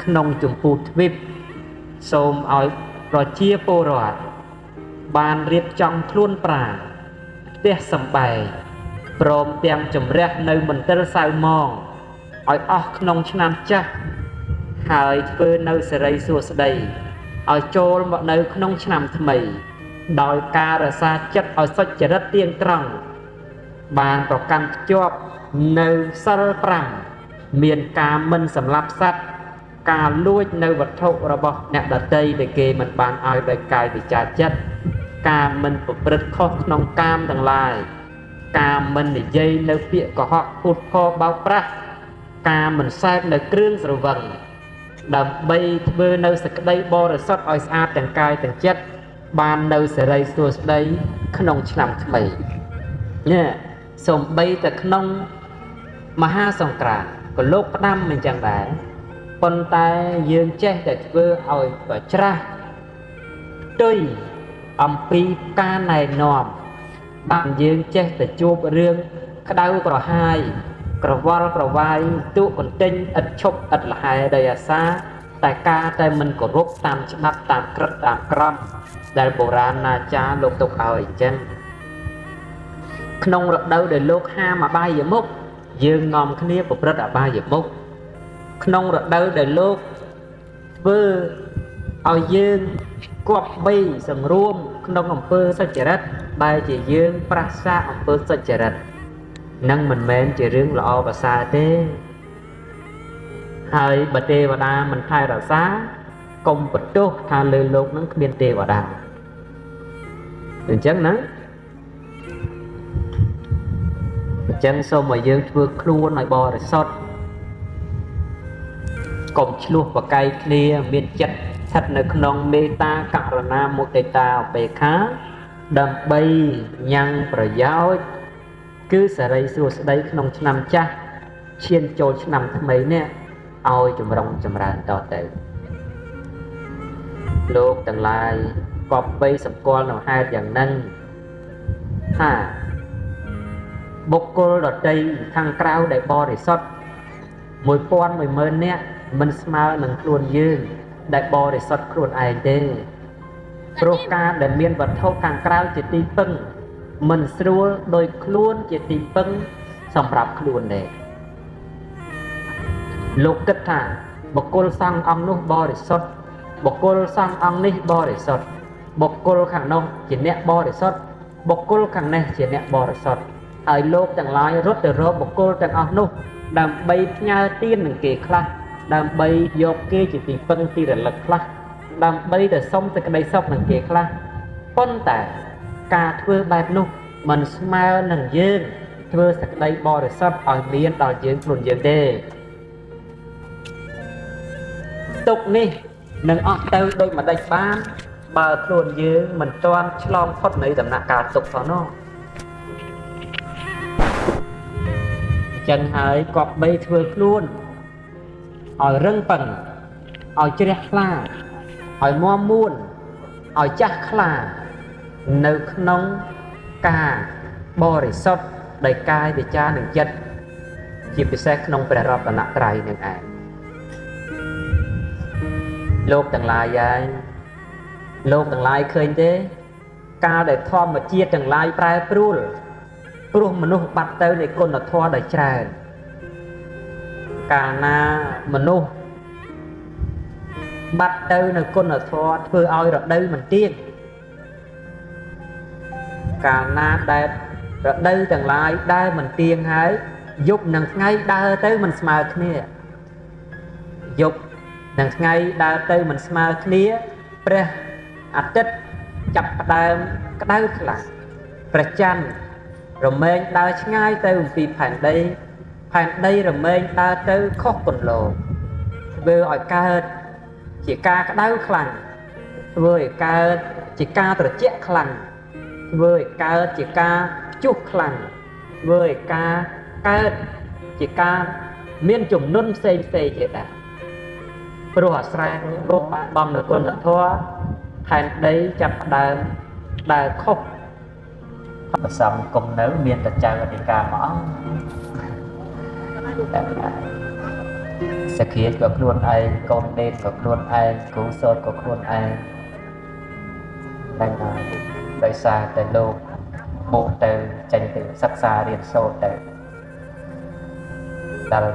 ក្នុងចម្ពោះទ្វីបសូមឲ្យប្រជាពលរដ្ឋបានរៀបចំខ្លួនប្រាណផ្ទះសម្បែងព្រមទាំងជំរះនៅមន្ទិលសៅម៉ងឲ្យអស់ក្នុងឆ្នាំចាស់ហើយធ្វើនៅសេរីសួស្តីឲ្យចូលមកនៅក្នុងឆ្នាំថ្មីដោយការរក្សាចិត្តឲ្យសុចរិតទៀងត្រង់បានប្រកាន់ភ្ជាប់នៅសិល5មានការមិនសម្លាប់សត្វការលួចនៅវត្ថុរបស់អ្នកដទៃដែលគេមិនបានឲ្យដោយកាយវិចារចិត្តការមិនប្រព្រឹត្តខុសក្នុងកាមទាំងឡាយការមិននិយាយនៅពាក្យកុហកភូតភរបោកប្រាស់ការមិនសែបនៅគ្រឿងស្រវឹងដើម្បីធ្វើនៅសេចក្តីបរិសុទ្ធឲ្យស្អាតទាំងកាយទាំងចិត្តបាននៅសេរីសួស្តីក្នុងឆ្នាំថ្មីនេះសូម្បីតែក្នុងមហាសង្គ្រាមក៏លោកផ្ដាំមិនចឹងដែរប៉ុន្តែយើងចេះតែធ្វើឲ្យច្រាស់ផ្ទុយអំពីការណែនាំបានយើងចេះតែជួបរឿងក្តៅក្រហាយក្រវល់ក្រវាយទូកន្ទិញឥតឈប់ឥតលហែដោយអាសាតែការតែមិនគោរពតាមច្បាប់តាមក្រឹតតាមក្រមដែលបុរាណអាចារ្យលោកទុកឲ្យអញ្ចឹងក្នុងរដូវដែលលោកហាមអបាយមុខយើងនាំគ្នាប្រព្រឹត្តអបាយមុខក្នុងរដូវដែលលោកធ្វើឲ្យយើងគប្បីសង្រួមក្នុងអំពើសុចរិតដែលជាយើងប្រះសាអំពើសុចរិតនឹងមិនមែនជារឿងល្អប្រសើរទេហើយបើទេវតាមិនថែរក្សាកុំបន្ទោសថាលើលោកនឹងគ្មានទេវតាអញ្ចឹងណាអញ្ចឹងសូមឲ្យយើងធ្វើខ្លួនឲ្យបរិសុទ្ធកុំឆ្លោះប្រកែកគ្នាមានចិត្តស្ថិតនៅក្នុងមេត្តាករុណាមុទិតាឧបេក្ខាដើម្បីញ៉ាំងប្រយោជន៍គឺសេរីសួស្តីក្នុងឆ្នាំចាស់ឈានចូលឆ្នាំថ្មីនេះឲ្យចម្រុងចម្រើនតទៅលោកទាំងឡាយគប្បីសម្គាល់នៅហេតុយ៉ាងហ្នឹងថាបុគ្គលដតីខាងក្រៅដែលបរិសុទ្ធ1000 10000នាក់មិនស្មើនឹងខ្លួនយើងដែលបរិសុទ្ធខ្លួនឯងទេព្រោះការដែលមានវត្ថុខាងក្រៅជាទីពឹងមិនស្រួលដោយខ្លួនជាទីពឹងសម្រាប់ខ្លួនទេលោកគិតថាបុគ្គលសង្ឃអង្គនោះបរិសុទ្ធបុគ្គលសង្ឃអង្គនេះបរិសុទ្ធបុគ្គលខាងនោះជាអ្នកបរិសុទ្ធបុគ្គលខាងនេះជាអ្នកបរិសុទ្ធហើយលោកទាំងឡាយរត់ទៅរកបុគ្គលទាំងអស់នោះដើម្បីផ្ញើទាននឹងគេខ្លះដើម្បីយកគេជាទីពឹងទីរលឹកខ្លះដើម្បីទៅសុំសេចក្តីសុខនឹងគេខ្លះប៉ុន្តែការធ្វើបែបនោះមិនស្មើនឹងយើងធ្វើសេចក្តីបរិសុទ្ធឲ្យមានដល់យើងខ្លួនយើងទេទុកនេះនឹងអស់ទៅដោយម្ដេចបានបើខ្លួនយើងមិនទាន់ឆ្លងផុតនៃដំណាក់កាលទុកផងនោះអញ្ចឹងហើយគប្បីធ្វើខ្លួនឲ្យរឹងប៉ឹងឲ្យជ្រះថ្លាឲ្យមាំមួនឲ្យចាស់ខ្លានៅក្នុងការបរិសុទ្ធដោយកាយវាចានិងចិត្តជាពិសេសក្នុងព្រះរតនត្រ័យនឹងឯងលោកទាំងឡាយឯងលោកទាំងឡាយឃើញទេកាលដែលធម្មជាតិទាំងឡាយប្រែប្រួលព្រោះមនុស្សបាត់ទៅនៃគុណធម៌ដ៏ច្រើនកាលណាមនុស្សបាត់ទៅនៅគុណធម៌ធ្វើឲ្យរដូវមិនទៀងកាលណាដែលរដូវទាំងឡាយដើរមិនទៀងហើយយប់និងថ្ងៃដើរទៅមិនស្មើគ្នាយប់និងថ្ងៃដើរទៅមិនស្មើគ្នាព្រះអាទិត្យចាប់ផ្ដើមក្តៅខ្លាំងព្រះច័ន្ទរមែងដើរឆ្ងាយទៅអំពីផែនដីរមែងដើរទៅខុសគន្លងធ្វើឲ្យកើតជាការក្តៅខ្លាំងធ្វើឲ្យកើតជាការត្រជាក់ខ្លាំងធ្វើឲ្យកើតជាការព្យុះខ្លាំងធ្វើឲ្យការកើតជាការមានជំនន់ផ្សេងៗទៀតដែរព្រោះអាស្រ័យរូបបំនៅគុណធម៌ផែនដីចាប់ផ្ដើមដើរខុសប្រសំគុំនៅមានតែចៅអធិការមកអង្គ សក្តិក៏ខ្លួនឯងកូននេតក៏ខ្លួនឯងគ្រូសូត្រក៏ខ្លួនឯងតែដោយសារតែលោកមកទៅចេញទៅសិក្សារៀនសូត្រទៅដល់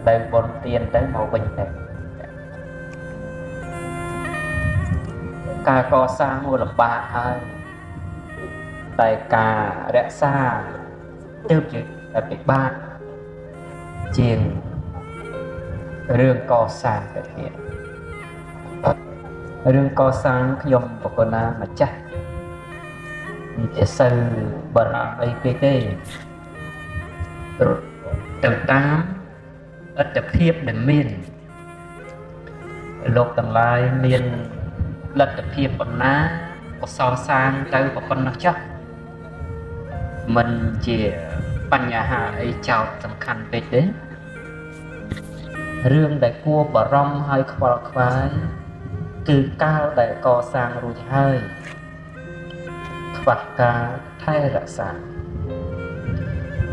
ទៅបុណ្យទានទៅមកវិញទៅការកសាងលំបាកហើយតែការរក្សាទើបជាពិបាកជាងរឿងកសាងទៅទៀតរឿងកសាងខ្ញុំបកណាម្ចាស់ជាសូវបរាអីពេកទេទៅតាមអត្តភាពដែលមានលោកទាំងឡាយមានលទ្ធភាពប៉ុណ្ណាកសលសាងទៅប៉ុណ្ណោះចុះមិនជាបញ្ហាអីចោតសំខាន់ពេកទេរឿងដែលគួរបារម្ភហើយខ្វល់ខ្វាយគឺកាលដែលកសាងរួចហើយខ្វះការថែរក្សា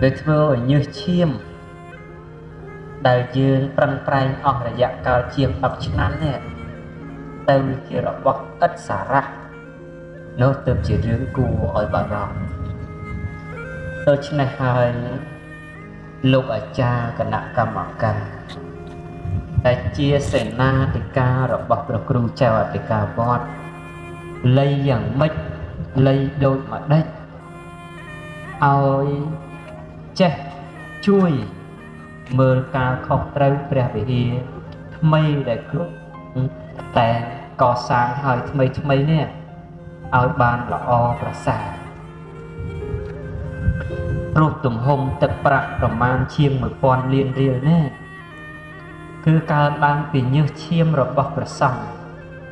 ដែលធ្វើឲ្យញើសឈាមដែលយើងប្រឹងប្រែងអស់រយៈកាលជាង10ឆ្នាំនេះទៅជារបស់ឥតសារៈនោះទើបជារឿងគួរឲ្យបារម្ភដូច្នេះហើយលោកអាចារ្យគណៈកម្មការដែលជាសេនាធិការរបស់ព្រះគ្រូចៅអធិការវត្តលៃយ៉ាងម៉េចលៃដូចម្ដេចឲ្យចេះជួយមើលការខុសត្រូវព្រះវិហារថ្មីដែលគ្រប់តែកសាងឲ្យថ្មីនេះឲ្យបានល្អប្រសើរព្រោះទំហំទឹកប្រាក់ប្រមាណជាង 1000 លានរៀលនេះគឺកើតឡើងពីញើសឈាមរបស់ព្រះសង្ឃ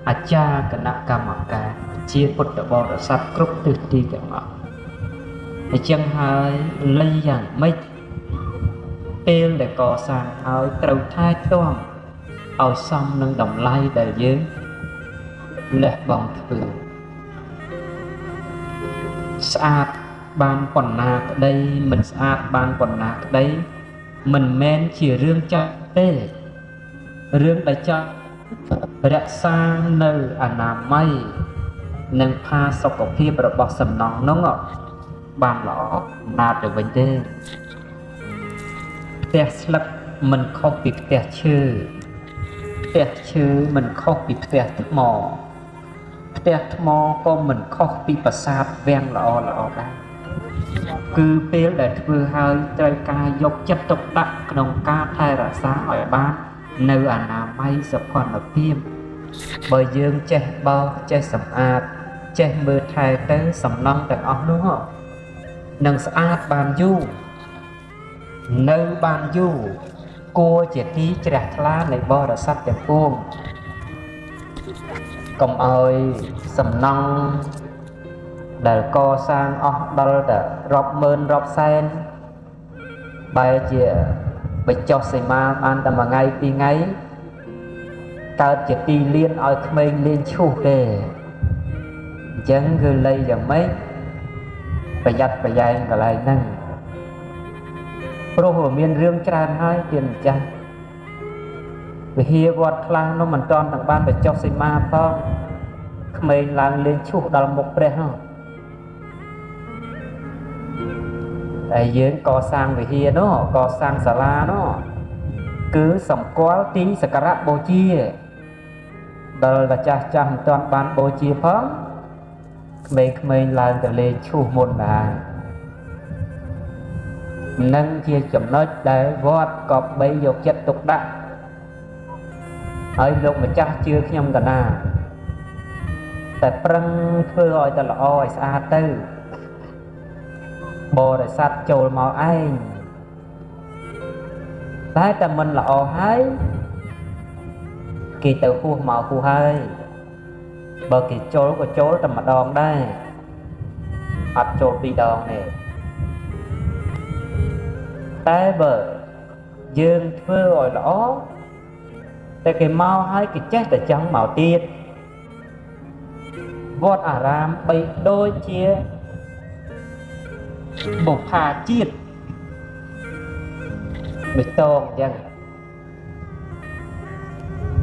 អាចារ្យគណៈកម្មការជាពុទ្ធបរិស័ទគ្រប់ទិសទីទាំងអស់អញ្ចឹងហើយលៃយ៉ាងម៉េចពេលដែលកសាងឲ្យត្រូវថែទាំឲ្យសមនឹងតម្លៃដែលយើងលះបង់ធ្វើស្អាតបានប៉ុណ្ណាក្តីមិនស្អាតបានប៉ុណ្ណាក្តីមិនមែនជារឿងចាស់ទេរឿងដែលចាស់រក្សានៅអនាម័យនិងផាសុកភាពរបស់សំណង់នោះបានល្អណាស់ទៅវិញទេផ្ទះស្លឹកមិនខុសពីផ្ទះឈើផ្ទះឈើមិនខុសពីផ្ទះថ្មផ្ទះថ្មក៏មិនខុសពីប្រាសាទវាំងល្អដែរគឺពេលដែលធ្វើហើយត្រូវការយកចិត្តទុកដាក់ក្នុងការថែរក្សាឲ្យបាននៅអនាម័យសុខភាពបើយើងចេះបោសចេះសម្អាតចេះមើលថែទៅសំណង់ទាំងអស់នោះនឹងស្អាតបានយូរនៅបានយូរគួរជាទីជ្រះថ្លានៃបរិស័ទទាំងពួងកុំឲ្យសំណង់ដែលកសាងអស់ដល់តែរាប់ម៉ឺនរាប់សែនបែរជាបញ្ចុះសីមាបានតែមួយថ្ងៃពីរថ្ងៃកើតជាទីលានឲ្យក្មេងលេងឈូសទេអញ្ចឹងគឺលៃយ៉ាងម៉េចប្រយ័ត្នប្រយែងកន្លែងហ្នឹងព្រោះវាមានរឿងច្រើនហើយទៀនម្ចាស់វិហារវត្តខ្លះនោះមិនទាន់ទាំងបានបញ្ចុះសីមាផងក្មេងឡើងលេងឈូសដល់មុខព្រះនោះតែយើងកសាងវិហារនោះកសាងសាលានោះគឺសម្គាល់ទីសក្ការៈបូជាដល់តែចាស់មិនទាន់បានបូជាផងក្មេងឡើងទៅលេងឈូសមុនដែរនឹងជាចំណុចដែលវត្តក៏បីយកចិត្តទុកដាក់ហើយលោកម្ចាស់ជឿខ្ញុំកណាតែប្រឹងធ្វើឲ្យតែល្អឲ្យស្អាតទៅបរិស័ទចូលមកឯងតែមិនល្អហើយគេទៅហួសមកហួសហើយបើគេចូលក៏ចូលតែម្ដងដែរអត់ចូលពីរដងទេតែបើយើងធ្វើឲ្យល្អតែគេមកហើយគេចេះតែចង់មកទៀតវត្តអារាមបីដូចជាបុប្ផាជាតិបេតងអញ្ចឹង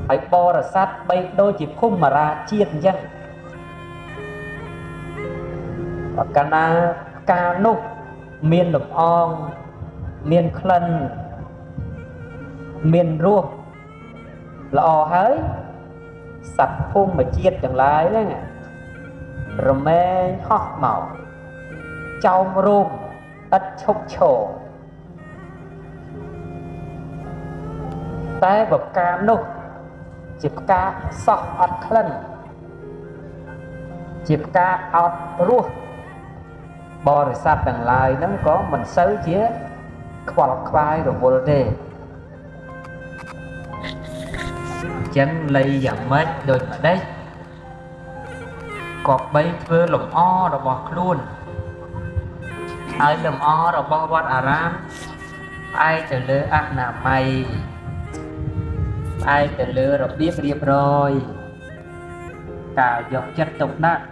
ហើយបរិស័ទបីដូចជាភូមិរាជាតិអញ្ចឹងកាលណាកាលនោះមានលំអងមានក្លិនមានរសល្អហើយសត្វភូមិជាតិទាំងឡាយហ្នឹងរមែងហោះមកចោមរោមឥតឈប់ឈរតែបផ្កានោះជាផ្កាសោះអត់ក្លិនជាផ្កាអត់រសបរិស័ទទាំងឡាយហ្នឹងក៏មិនសូវជាខ្វល់ខ្វាយរវល់ទេអញ្ចឹងលៃយ៉ាងម៉េចដូចម្ដេចក៏បីធ្វើលំអរបស់ខ្លួនហើយលំអរបស់វត្តអារាមផ្អែកទៅលើអនាម័យផ្អែកទៅលើរបៀបរៀបរយការយកចិត្តទុកដាក់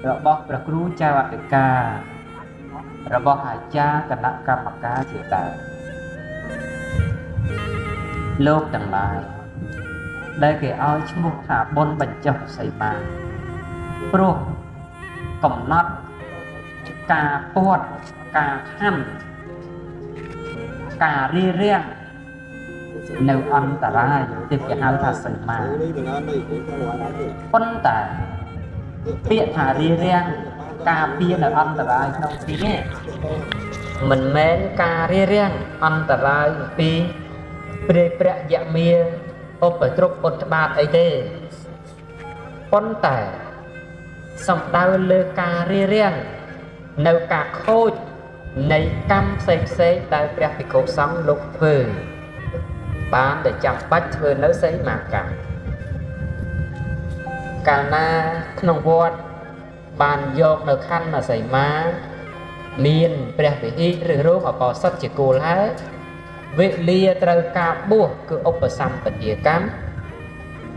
របស់ព្រះគ្រូចៅអធិការរបស់អាចារ្យគណៈកម្មការជាដើមលោកទាំងឡាយដែលគេឲ្យឈ្មោះថាបុណ្យបញ្ចុះសីមាព្រោះកំណត់ការពាត់ការខំការរៀបរៀងនៅអន្តរាយទីគេហៅថាសីមាប៉ុន្តែពាក្យថារៀបរៀងការពារនៅអន្តរាយក្នុងទីនេះមិនមែនការរៀបរៀងអន្តរាយពីព្រះយមាឧបទ្រពឧត្តបាតអីទេប៉ុន្តែសំដៅលើការរៀបរៀងនៅការខូចនៃកម្មផ្សេងដែលព្រះភិក្ខុសង្ឃលោកធ្វើបានតែចាំបាច់ធ្វើនៅសីមាកម្មកាលណាក្នុងវត្តបានយកនៅខណ្ឌសីមាមានព្រះវិហារឬរោងអបោសុតជាគោលហើយវេលាត្រូវការបួសគឺឧបសម្បទាកម្ម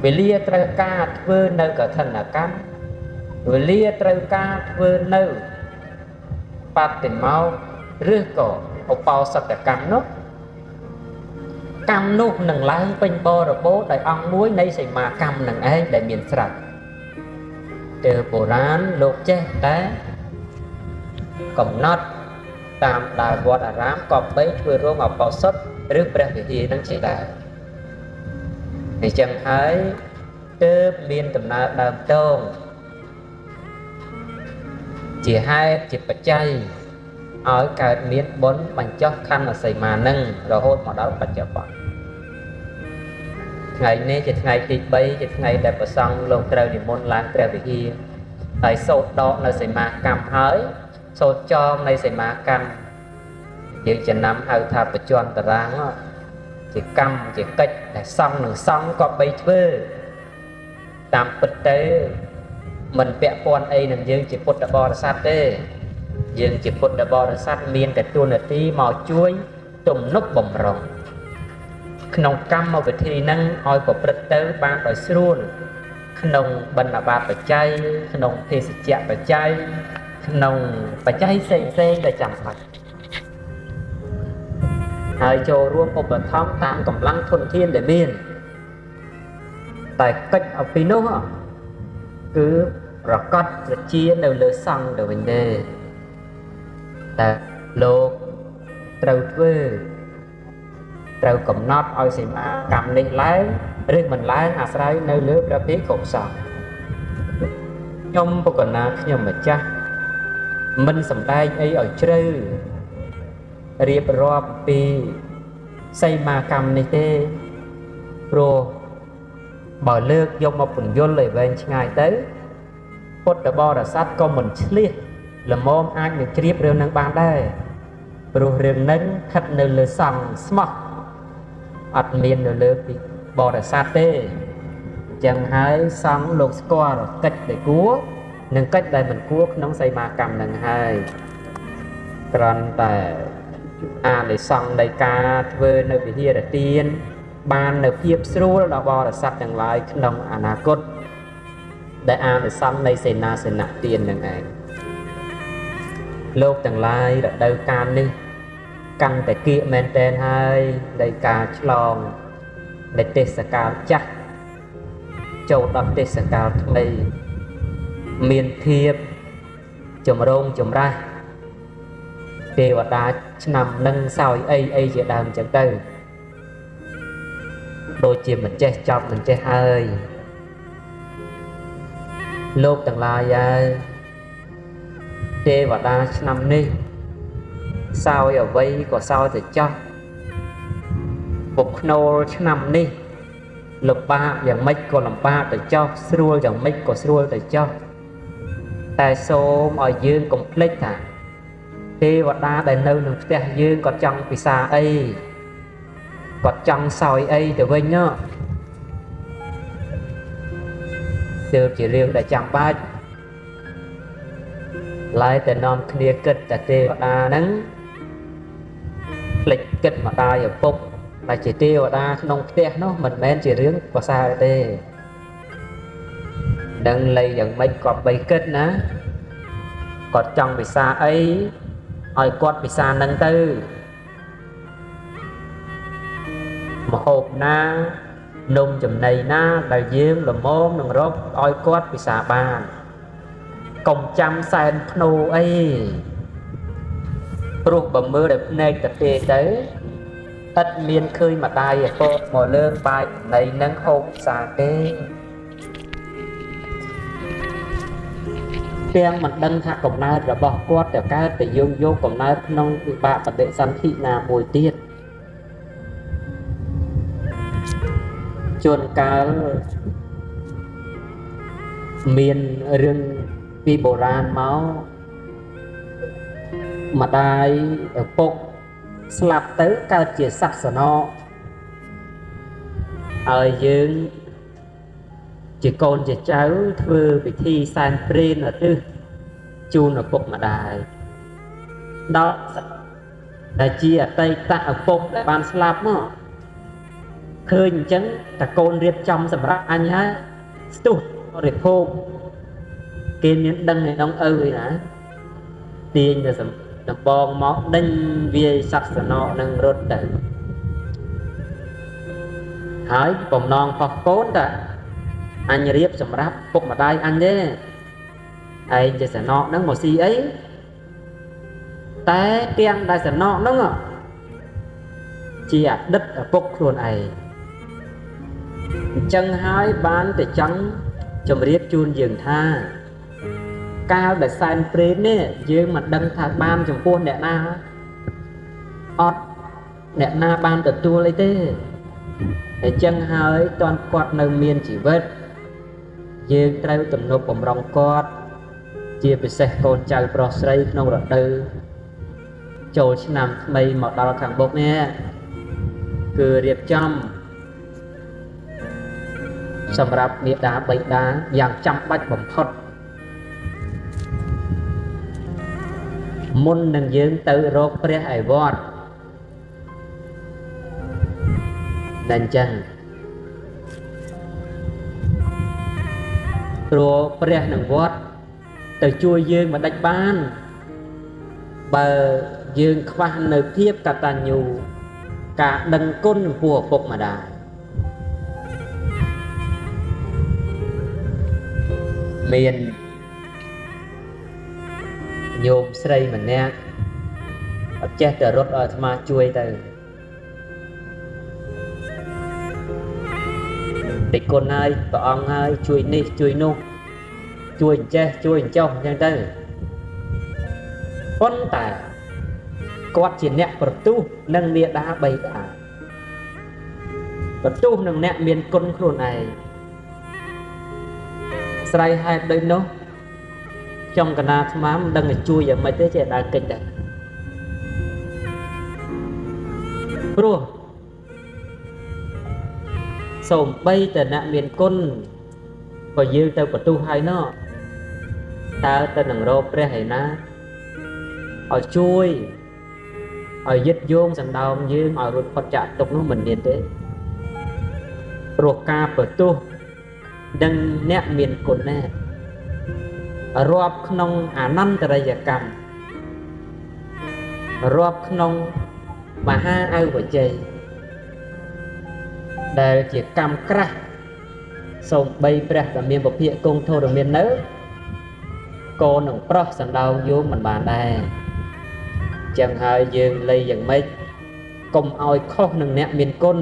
វេលាត្រូវការធ្វើនៅកឋិនកម្មវេលាត្រូវការធ្វើនៅបតិមោឬក៏ឧបោសថកម្មនោះកម្មនោះនឹងឡើងពេញបរិបូរណ៍ដោយអង្គមួយនៃសីមាកម្មនឹងឯងដែលមានស្រាប់ទៅបុរាណលោកចេះតែកំណត់តាមដើរវត្តអារាមក៏បីធ្វើរោងអបោសុតឬព្រះវិហារនឹងជាដែរអញ្ចឹងហើយទើបមានដំណើរដើមតងជាហេតុជាបច្ច័យឲ្យកើតមានបុណ្យបញ្ចុះខណ្ឌសីមានឹងរហូតមកដល់បច្ចុប្បន្នថ្ងៃនេះជាថ្ងៃទី3ជាថ្ងៃដែលព្រះសង្ឃលោកត្រូវនិមន្តឡើងព្រះវិហារហើយសូត្រដកនៅសីមាកម្មហើយសូត្រចងនៃសីមាកម្មយើងចំណាំហៅថាបច្ចន្តរាងជាកម្មជាកិច្ចដែលសង្ឃនឹងសង្ឃក៏បីធ្វើតាមពិតទៅមិនពាក់ព័ន្ធអីនឹងយើងជាពុទ្ធបរិស័ទទេយើងជាពុទ្ធបរិស័ទមានតែតួនាទីមកជួយទំនុកបំរុងក្នុងកម្មវិធីហ្នឹងឲ្យប្រព្រឹត្តទៅបានដោយស្រួលក្នុងបណ្ឌបាតបច្ច័យក្នុងទេសជ្ជៈបច្ច័យក្នុងបច្ច័យផ្សេងដែលចាំបាច់ហើយចូលរួមឧបត្ថម្ភតាមកម្លាំងធនធានដែលមានតែកិច្ចអំពីនោះគឺប្រកាសប្រជានៅលើសង្ឃទៅវិញទេតែលោកត្រូវធ្វើត្រូវកំណត់ឲ្យសីមាកម្មនេះឡើងឬមិនឡើងអាស្រ័យនៅលើព្រះភិក្ខុសង្ឃខ្ញុំបកណាខ្ញុំម្ចាស់មិនសំដែងអីឲ្យជ្រៅរៀបរាប់ពីសីមាកម្មនេះទេព្រោះបើលើកយកមកពន្យល់ឲ្យវែងឆ្ងាយទៅពុទ្ធបរិស័ទក៏មិនឆ្លៀសល្មមអាចនឹងជ្រាបរឿងនឹងបានដែរព្រោះរឿងនឹងស្ថិតនៅលើសង្ឃស្មោះអត់មាននៅលើពីបរិស័ទទេអញ្ចឹងហើយសង្ឃលោកស្គាល់កិច្ចដែលគួរនិងកិច្ចដែលមិនគួរក្នុងសីមាកម្មនឹងហើយគ្រាន់តែអានិសង្ឃនៃការធ្វើនៅវិហារទានបាននៅភាពស្រួលដល់បរិស័ទទាំងឡាយក្នុងអនាគតដែលអានិសង្ឃនៃសេនាសនៈទាននឹងឯងលោកទាំងឡាយរដូវកាលនេះកាន់តែគៀកមែនតែនហើយនៃការឆ្លងនៃទេសកាលចាស់ châu đọc tết sẽ cao thay miền thiệp chùm rôn chùm ra tê và đá nằm nâng sao ấy chỉ đàm chẳng tư đôi chìm mình che chọc mình che hơi lốp tầng lai tê và đá nằm đi sao ở vây có sao thì cho bục nô nằm đi lục ba dạng mấy có làm ba để cho srul dạng mấy có srul để cho tại số ở dương complete à thế và đa đại nâu nương xe dương có trong vì xa ấy có trong sỏi ấy để vinh nhá từ chỉ riêng để chẳng ba lại từ non kia kết tại tê và đa nắng lịch kết mà ta ở phục là chỉ tiêu ở đa nông xe nó mình men chỉ riêng có xa tê đừng lấy dạng mấy có bầy kết ná có trong vì xa ấy ôi quát vì xa nâng tư một hộp na nông chùm này na đại dương là môn nâng rốt ôi quát vì xa bàn công trăm sen nô ấy ruột bầm mưa đẹp này tập tê tới tất miên khơi mà tai ở cô ngồi lương bài này nâng hộp xa tê tiếng mặt đăng hạ cổng nai rồi bỏ quát để cá để vô cổng nai nông bạ và để sẵn thị là mùi tiết chuồn cá miền rừng vì bồ ràn máu mà đai ở bụng slap tới cao chia sắc sở nó ở dương chỉ con chỉ cháu thưa bị thi san prin ở tư chun ở bụng mà đài đó là chi ở tây ta ở bụng lại bàn slap nó khơi chấn ta con riết trong sầm rác anh á stút riết hôm kim những đăng này đông ơi nè tiền là sầm là bong máu đinh về sắc sở nọ nâng rốt tử hỏi bồng non phật cốn ta anh riêng sầm ráp phục mà đai anh đấy anh chỉ sẽ nọ nâng một xí ấy té tiếng đại sẽ nọ nâng à chỉ đất ở phục luôn ấy chân hai bán để trắng chồng riêng chun giường tha cao để san prến nè dương mặt đăng thả ban chồng khuôn nè na ọt nè na ban từ tua lấy tê để chân hai toàn quạt nâng miên chỉ vết dương trao tầm nộp bồng rong cót chia bị xe con chào pro sấy nông rợn tư trồi nằm mây một đào thẳng bốc nè cứ điệp trong sầm rạp nghĩa đá bậy đá dạng trăm bách bẩm phật môn nâng dương tự rốt pre hải vọt đàn chân rồi pre nâng vọt từ chui dương mà đánh ban bờ dương khoa nơi tiếp cả tàn nhu cả đằng côn của phục mà đài miền nhôm xây mình nè chết từ rốt ở mà chui từ để con ai và ông ai chui đi chui nu chui che chui trong chẳng tới con tài quạt chỉ nẹt vật tu nâng nia đá bay đá vật tu nâng nẹt miền con khuôn này sai hai đôi nó trong cái na mám đang chui vào mấy cái chuyện đang kinh đấy bro sồm bay từ nẹt miền con và dương tao vật tu hai nó ta tên nằng rô pre hay na ở chui ở dứt vuông sẵn đầu dương ở rồi phát trả tục nó mình liền thế rồi ca bờ tu đang nẹt miền cồn nè ở rộp nông năn từ đây giờ cầm rộp nông mà ha ai của chơi để chỉ cầm cra សូមបីព្រះតាមានពភាកគង់ធរមាននៅកូននឹងប្រុសសណ្ដោងយោងមិនបានដែរចឹងហើយយើងលៃយ៉ាងម៉េចកុំឲ្យខុសនឹងអ្នកមានគុណ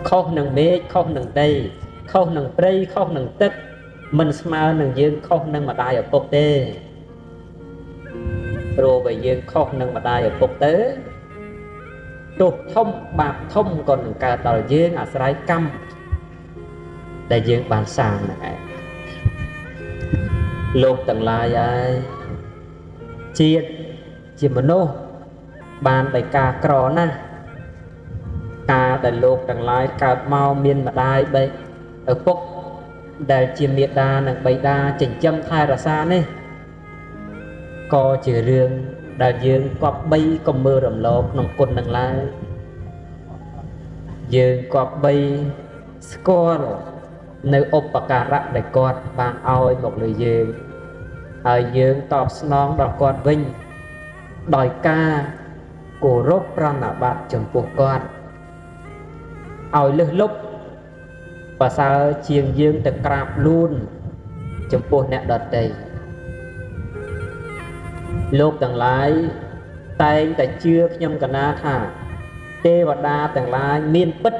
ខុសនឹងមេឃខុសនឹងដីខុសនឹងព្រៃខុសនឹងទឹកមិនស្មើនឹងយើងខុសនឹងម្ដាយឪពុកទេព្រោះបើយើងខុសនឹងម្ដាយឪពុកទៅទោសធំបាបធំក៏នឹងកើតដល់យើងអាស្រ័យកម្មដែលយើងបានសាងហ្នឹងឯងលោកទាំងឡាយហើយជាតិជាមនុស្សបានដោយការក្រណាស់ការដែលលោកទាំងឡាយកើតមកមានម្ដាយបីឪពុកដែលជាមេដានិងបិតាចិញ្ចឹមថែរក្សានេះក៏ជារឿងដែលយើងគប្បីកុំមើលរំលងក្នុងគុណនឹងឡើយយើងគប្បីស្គាល់នៅឧបការៈដែលគាត់បានឲ្យមកលើយើងហើយយើងតបស្នងដល់គាត់វិញដោយការគោរពប្រណិប័តចំពោះគាត់ឲ្យលឹះលុបប្រសើរជាងយើងទៅក្រាបលូនចំពោះអ្នកដទៃលោកទាំងឡាយតែងតែជឿខ្ញុំកណាថាទេវតាទាំងឡាយមានពិត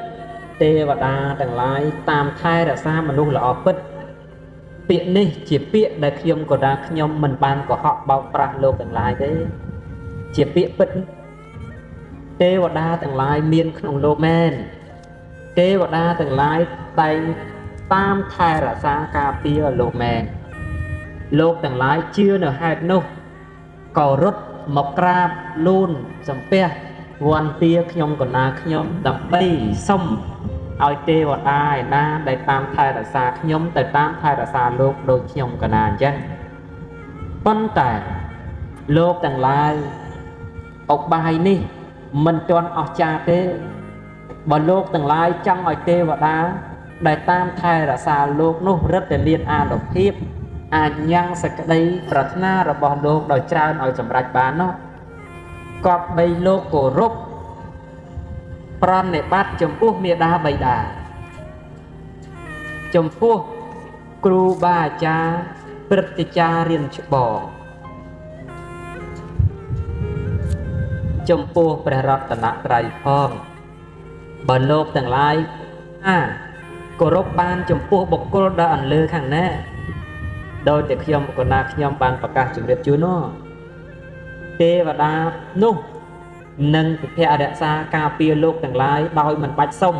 ទេវតាទាំងឡាយតាមថែរក្សាមនុស្សល្អពិតពាក្យនេះជាពាក្យដែលខ្ញុំក៏ថាខ្ញុំមិនបានកុហកបោកប្រាស់លោកទាំងឡាយទេជាពាក្យពិតទេវតាទាំងឡាយមានក្នុងលោកមែនទេវតាទាំងឡាយតែងតាមថែរក្សាការពារលោកមែនលោកទាំងឡាយជឿនៅហេតុនោះក៏រត់មកក្រាបលូនសំពះវន្ទាខ្ញុំកណាខ្ញុំដើម្បីសុំឲ្យទេវតាឯណាដែលតាមថែរក្សាខ្ញុំទៅតាមថែរក្សាលោកដូចខ្ញុំកណាអញ្ចឹងប៉ុន្តែលោកទាំងឡាយឧបាយនេះមិនទាន់អស្ចារ្យទេបើលោកទាំងឡាយចង់ឲ្យទេវតាដែលតាមថែរក្សាលោកនោះរឹតតែមានអានុភាពអាចញ៉ាំងសេចក្តីប្រាថ្នារបស់លោកដោយច្រើនឲ្យសម្រេចបាននោះគប្បីលោកគោរពប្រណិប័តចំពោះមាតាបិតាចំពោះគ្រូបាអាចារ្យព្រឹទ្ធាចារ្យរៀនច្បងចំពោះព្រះរតនត្រ័យផងបើលោកទាំងឡាយគោរពបានចំពោះបុគ្គលដ៏អន្លើខាងណាដោយតែខ្ញុំកណាខ្ញុំបានប្រកាសជម្រាបជូននោះទេវតានោះនឹងពិភាក្សារក្សាការពារលោកទាំងឡាយដោយមិនបាច់សុំ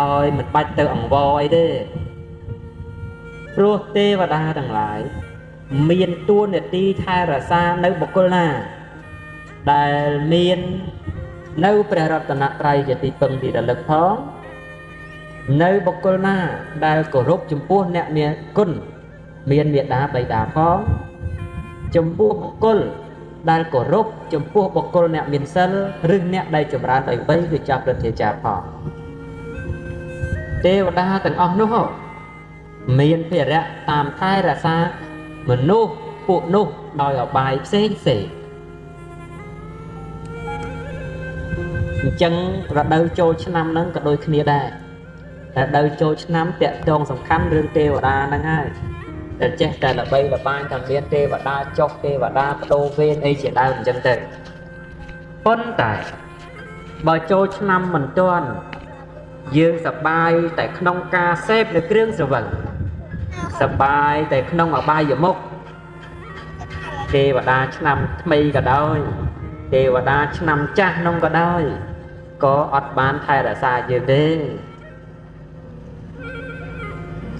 ដោយមិនបាច់ទៅអង្វរអីទេព្រោះទេវតាទាំងឡាយមានតួនាទីថែរក្សានៅបុគ្គលណាដែលមាននៅព្រះរតនត្រ័យជាទីពឹងទីរលឹកផងនៅបុគ្គលណាដែលគោរពចំពោះអ្នកមានគុណមានមេដាបិតាផងចំពោះបុគ្គលដែលគោរពចំពោះបុគ្គលអ្នកមានសិលឬអ្នកដែលចម្រើនដោយបីគឺចាស់ព្រឹទ្ធាចារ្យផងទេវតាទាំងអស់នោះមានភារៈតាមថែរក្សាមនុស្សពួកនោះដោយអបាយផ្សេងផ្សេងអញ្ចឹងរដូវចូលឆ្នាំហ្នឹងក៏ដូចគ្នាដែររដូវចូលឆ្នាំតាក់ទងសំខាន់រឿងទេវតាហ្នឹងហើយតែចេះតែល្បីល្បាញថាមានទេវតាចុះទេវតាបដូរវេនអីជាដើមអញ្ចឹងទៅប៉ុន្តែបើចូលឆ្នាំមិនទាន់យើងសប្បាយតែក្នុងការសេពនៅគ្រឿងស្រវឹងសប្បាយតែក្នុងអបាយមុខទេវតាឆ្នាំថ្មីក៏ដោយទេវតាឆ្នាំចាស់នោះក៏ដោយក៏អត់បានថែរក្សាយើងទេ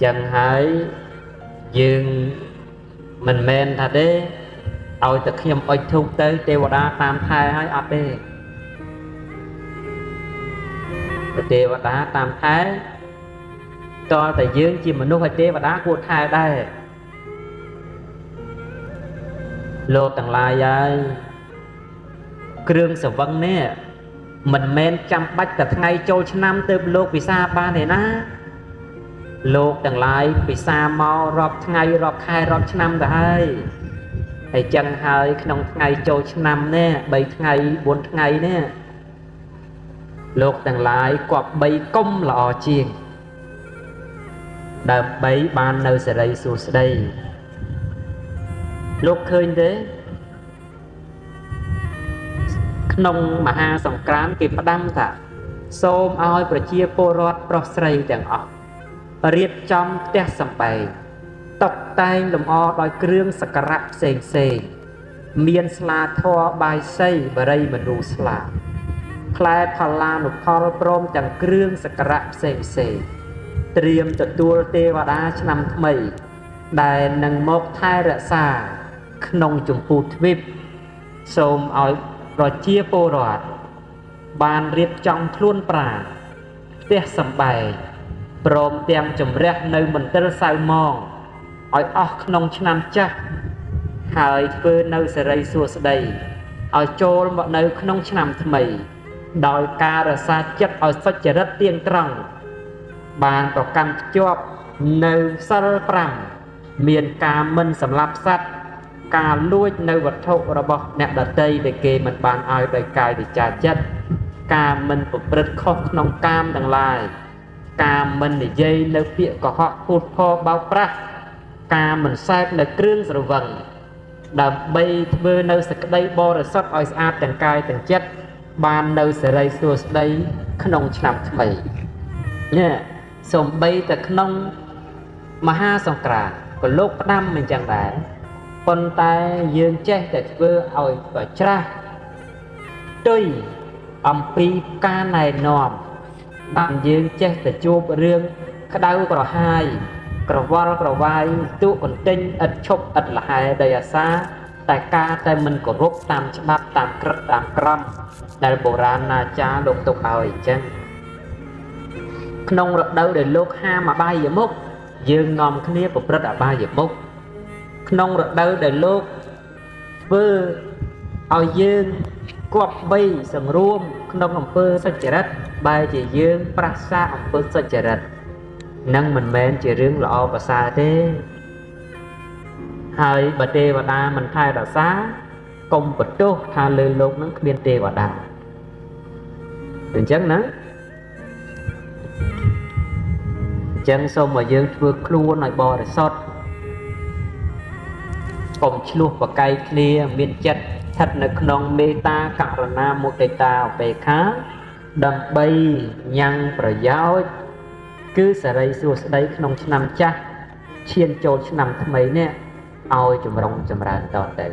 ចឹងហើយយើងមិនមែនថាទេឲ្យតែខ្ញុំអុជធូបទៅទេវតាតាមថែឲ្យអត់ទេទេវតាតាមថែតើតែយើងជាមនុស្សឲ្យទេវតាគួរថែដែរលោកទាំងឡាយហើយគ្រឿងស្រវឹងនេះមិនមែនចាំបាច់តែថ្ងៃចូលឆ្នាំទើបលោកពិសាបានទេណាលោកទាំងឡាយពិសាមករាប់ថ្ងៃរាប់ខែរាប់ឆ្នាំទៅហើយចឹងហើយក្នុងថ្ងៃចូលឆ្នាំនេះ3ថ្ងៃ4ថ្ងៃនេះ លោកទាំងឡាយគប្បីគុំល្អជាងដើម្បីបាននៅសេរីសួស្តីលោកឃើញទេក្នុងមហាសង្គ្រាមគេផ្ដាំថាសូមឲ្យប្រជាពលរដ្ឋប្រុសស្រីទាំងអស់រៀបចំផ្ទះសម្បែងតុបតែងលម្អដោយគ្រឿងសក្ការៈផ្សេងមានស្លាធម៌បាយសីបរិយមនុស្សស្លាផ្លែផល្លានុផលព្រមទាំងគ្រឿងសក្ការៈផ្សេងត្រៀមទទួលទេវតាឆ្នាំថ្មីដែលនឹងមកថែរក្សាក្នុងចម្ពោះទ្វីបសូមឲ្យប្រជាពលរដ្ឋបានរៀបចំខ្លួនប្រាណផ្ទះសម្បែងព្រមទាំងជំរះនៅមន្ទិលសៅម៉ងឲ្យអស់ក្នុងឆ្នាំចាស់ហើយធ្វើនៅសេរីសួស្តីឲ្យចូលមកនៅក្នុងឆ្នាំថ្មីដោយការរក្សាចិត្តឲ្យសុចរិតទៀងត្រង់បានប្រកាន់ភ្ជាប់នៅសិល5មានការមិនសម្លាប់សត្វការលួចនៅវត្ថុរបស់អ្នកដទៃដែលគេមិនបានឲ្យដោយកាយវិចារចិត្តការមិនប្រព្រឹត្តខុសក្នុងកាមទាំងឡាយការមិននិយាយនៅពាក្យកុហកพูดផបោកប្រាស់ការមិនសែបនៅគ្រឿងស្រវឹងដើម្បីធ្វើនៅសេចក្តីបរិសុទ្ធឲ្យស្អាតទាំងកាយទាំងចិត្តបាននៅសេរីសួស្តីក្នុងឆ្នាំថ្មីនេះសំបីតែក្នុងមហាសង្គ្រាមក៏លោកផ្ដាំមិនចឹងដែរប៉ុន្តែយើងចេះតែធ្វើឲ្យច្រាស់ទុយអំពីការណែនាំបានយើងចេះតែជួបរឿងក្តៅក្រហាយក្រវល់ក្រវាយទូកន្ទិញឥតឈប់ឥតលហែដោយអាសាតែការតែមិនគោរពតាមច្បាប់តាមក្រឹតតាមក្រមដែលបុរាណអាចារ្យលោកទុកឲ្យអញ្ចឹងក្នុងរដូវដែលលោកហាមអបាយមុខយើងនាំគ្នាប្រព្រឹត្តអបាយមុខក្នុងរដូវដែលលោកធ្វើឲ្យយើងគប្បីសង្រួមក្នុងអំពើសុចរិតបែរជាយើងប្រះសាអំពើសុចរិតនឹងមិនមែនជារឿងល្អប្រសើរទេហើយបើទេវតាមិនថែរក្សាកុំបន្ទោសថាលើលោកនឹងគ្មានទេវតាអញ្ចឹងណាអញ្ចឹងសូមឲ្យយើងធ្វើខ្លួនឲ្យបរិសុទ្ធកុំឆ្លោះប្រកែកគ្នាមានចិត្តស្ថិតនៅក្នុងមេត្តាករុណាមុទិតាឧបេក្ខាដើម្បីញ៉ាំងប្រយោជន៍គឺសេរីសួស្តីក្នុងឆ្នាំចាស់ឈានចូលឆ្នាំថ្មីនេះឲ្យចម្រុងចម្រើនតទៅ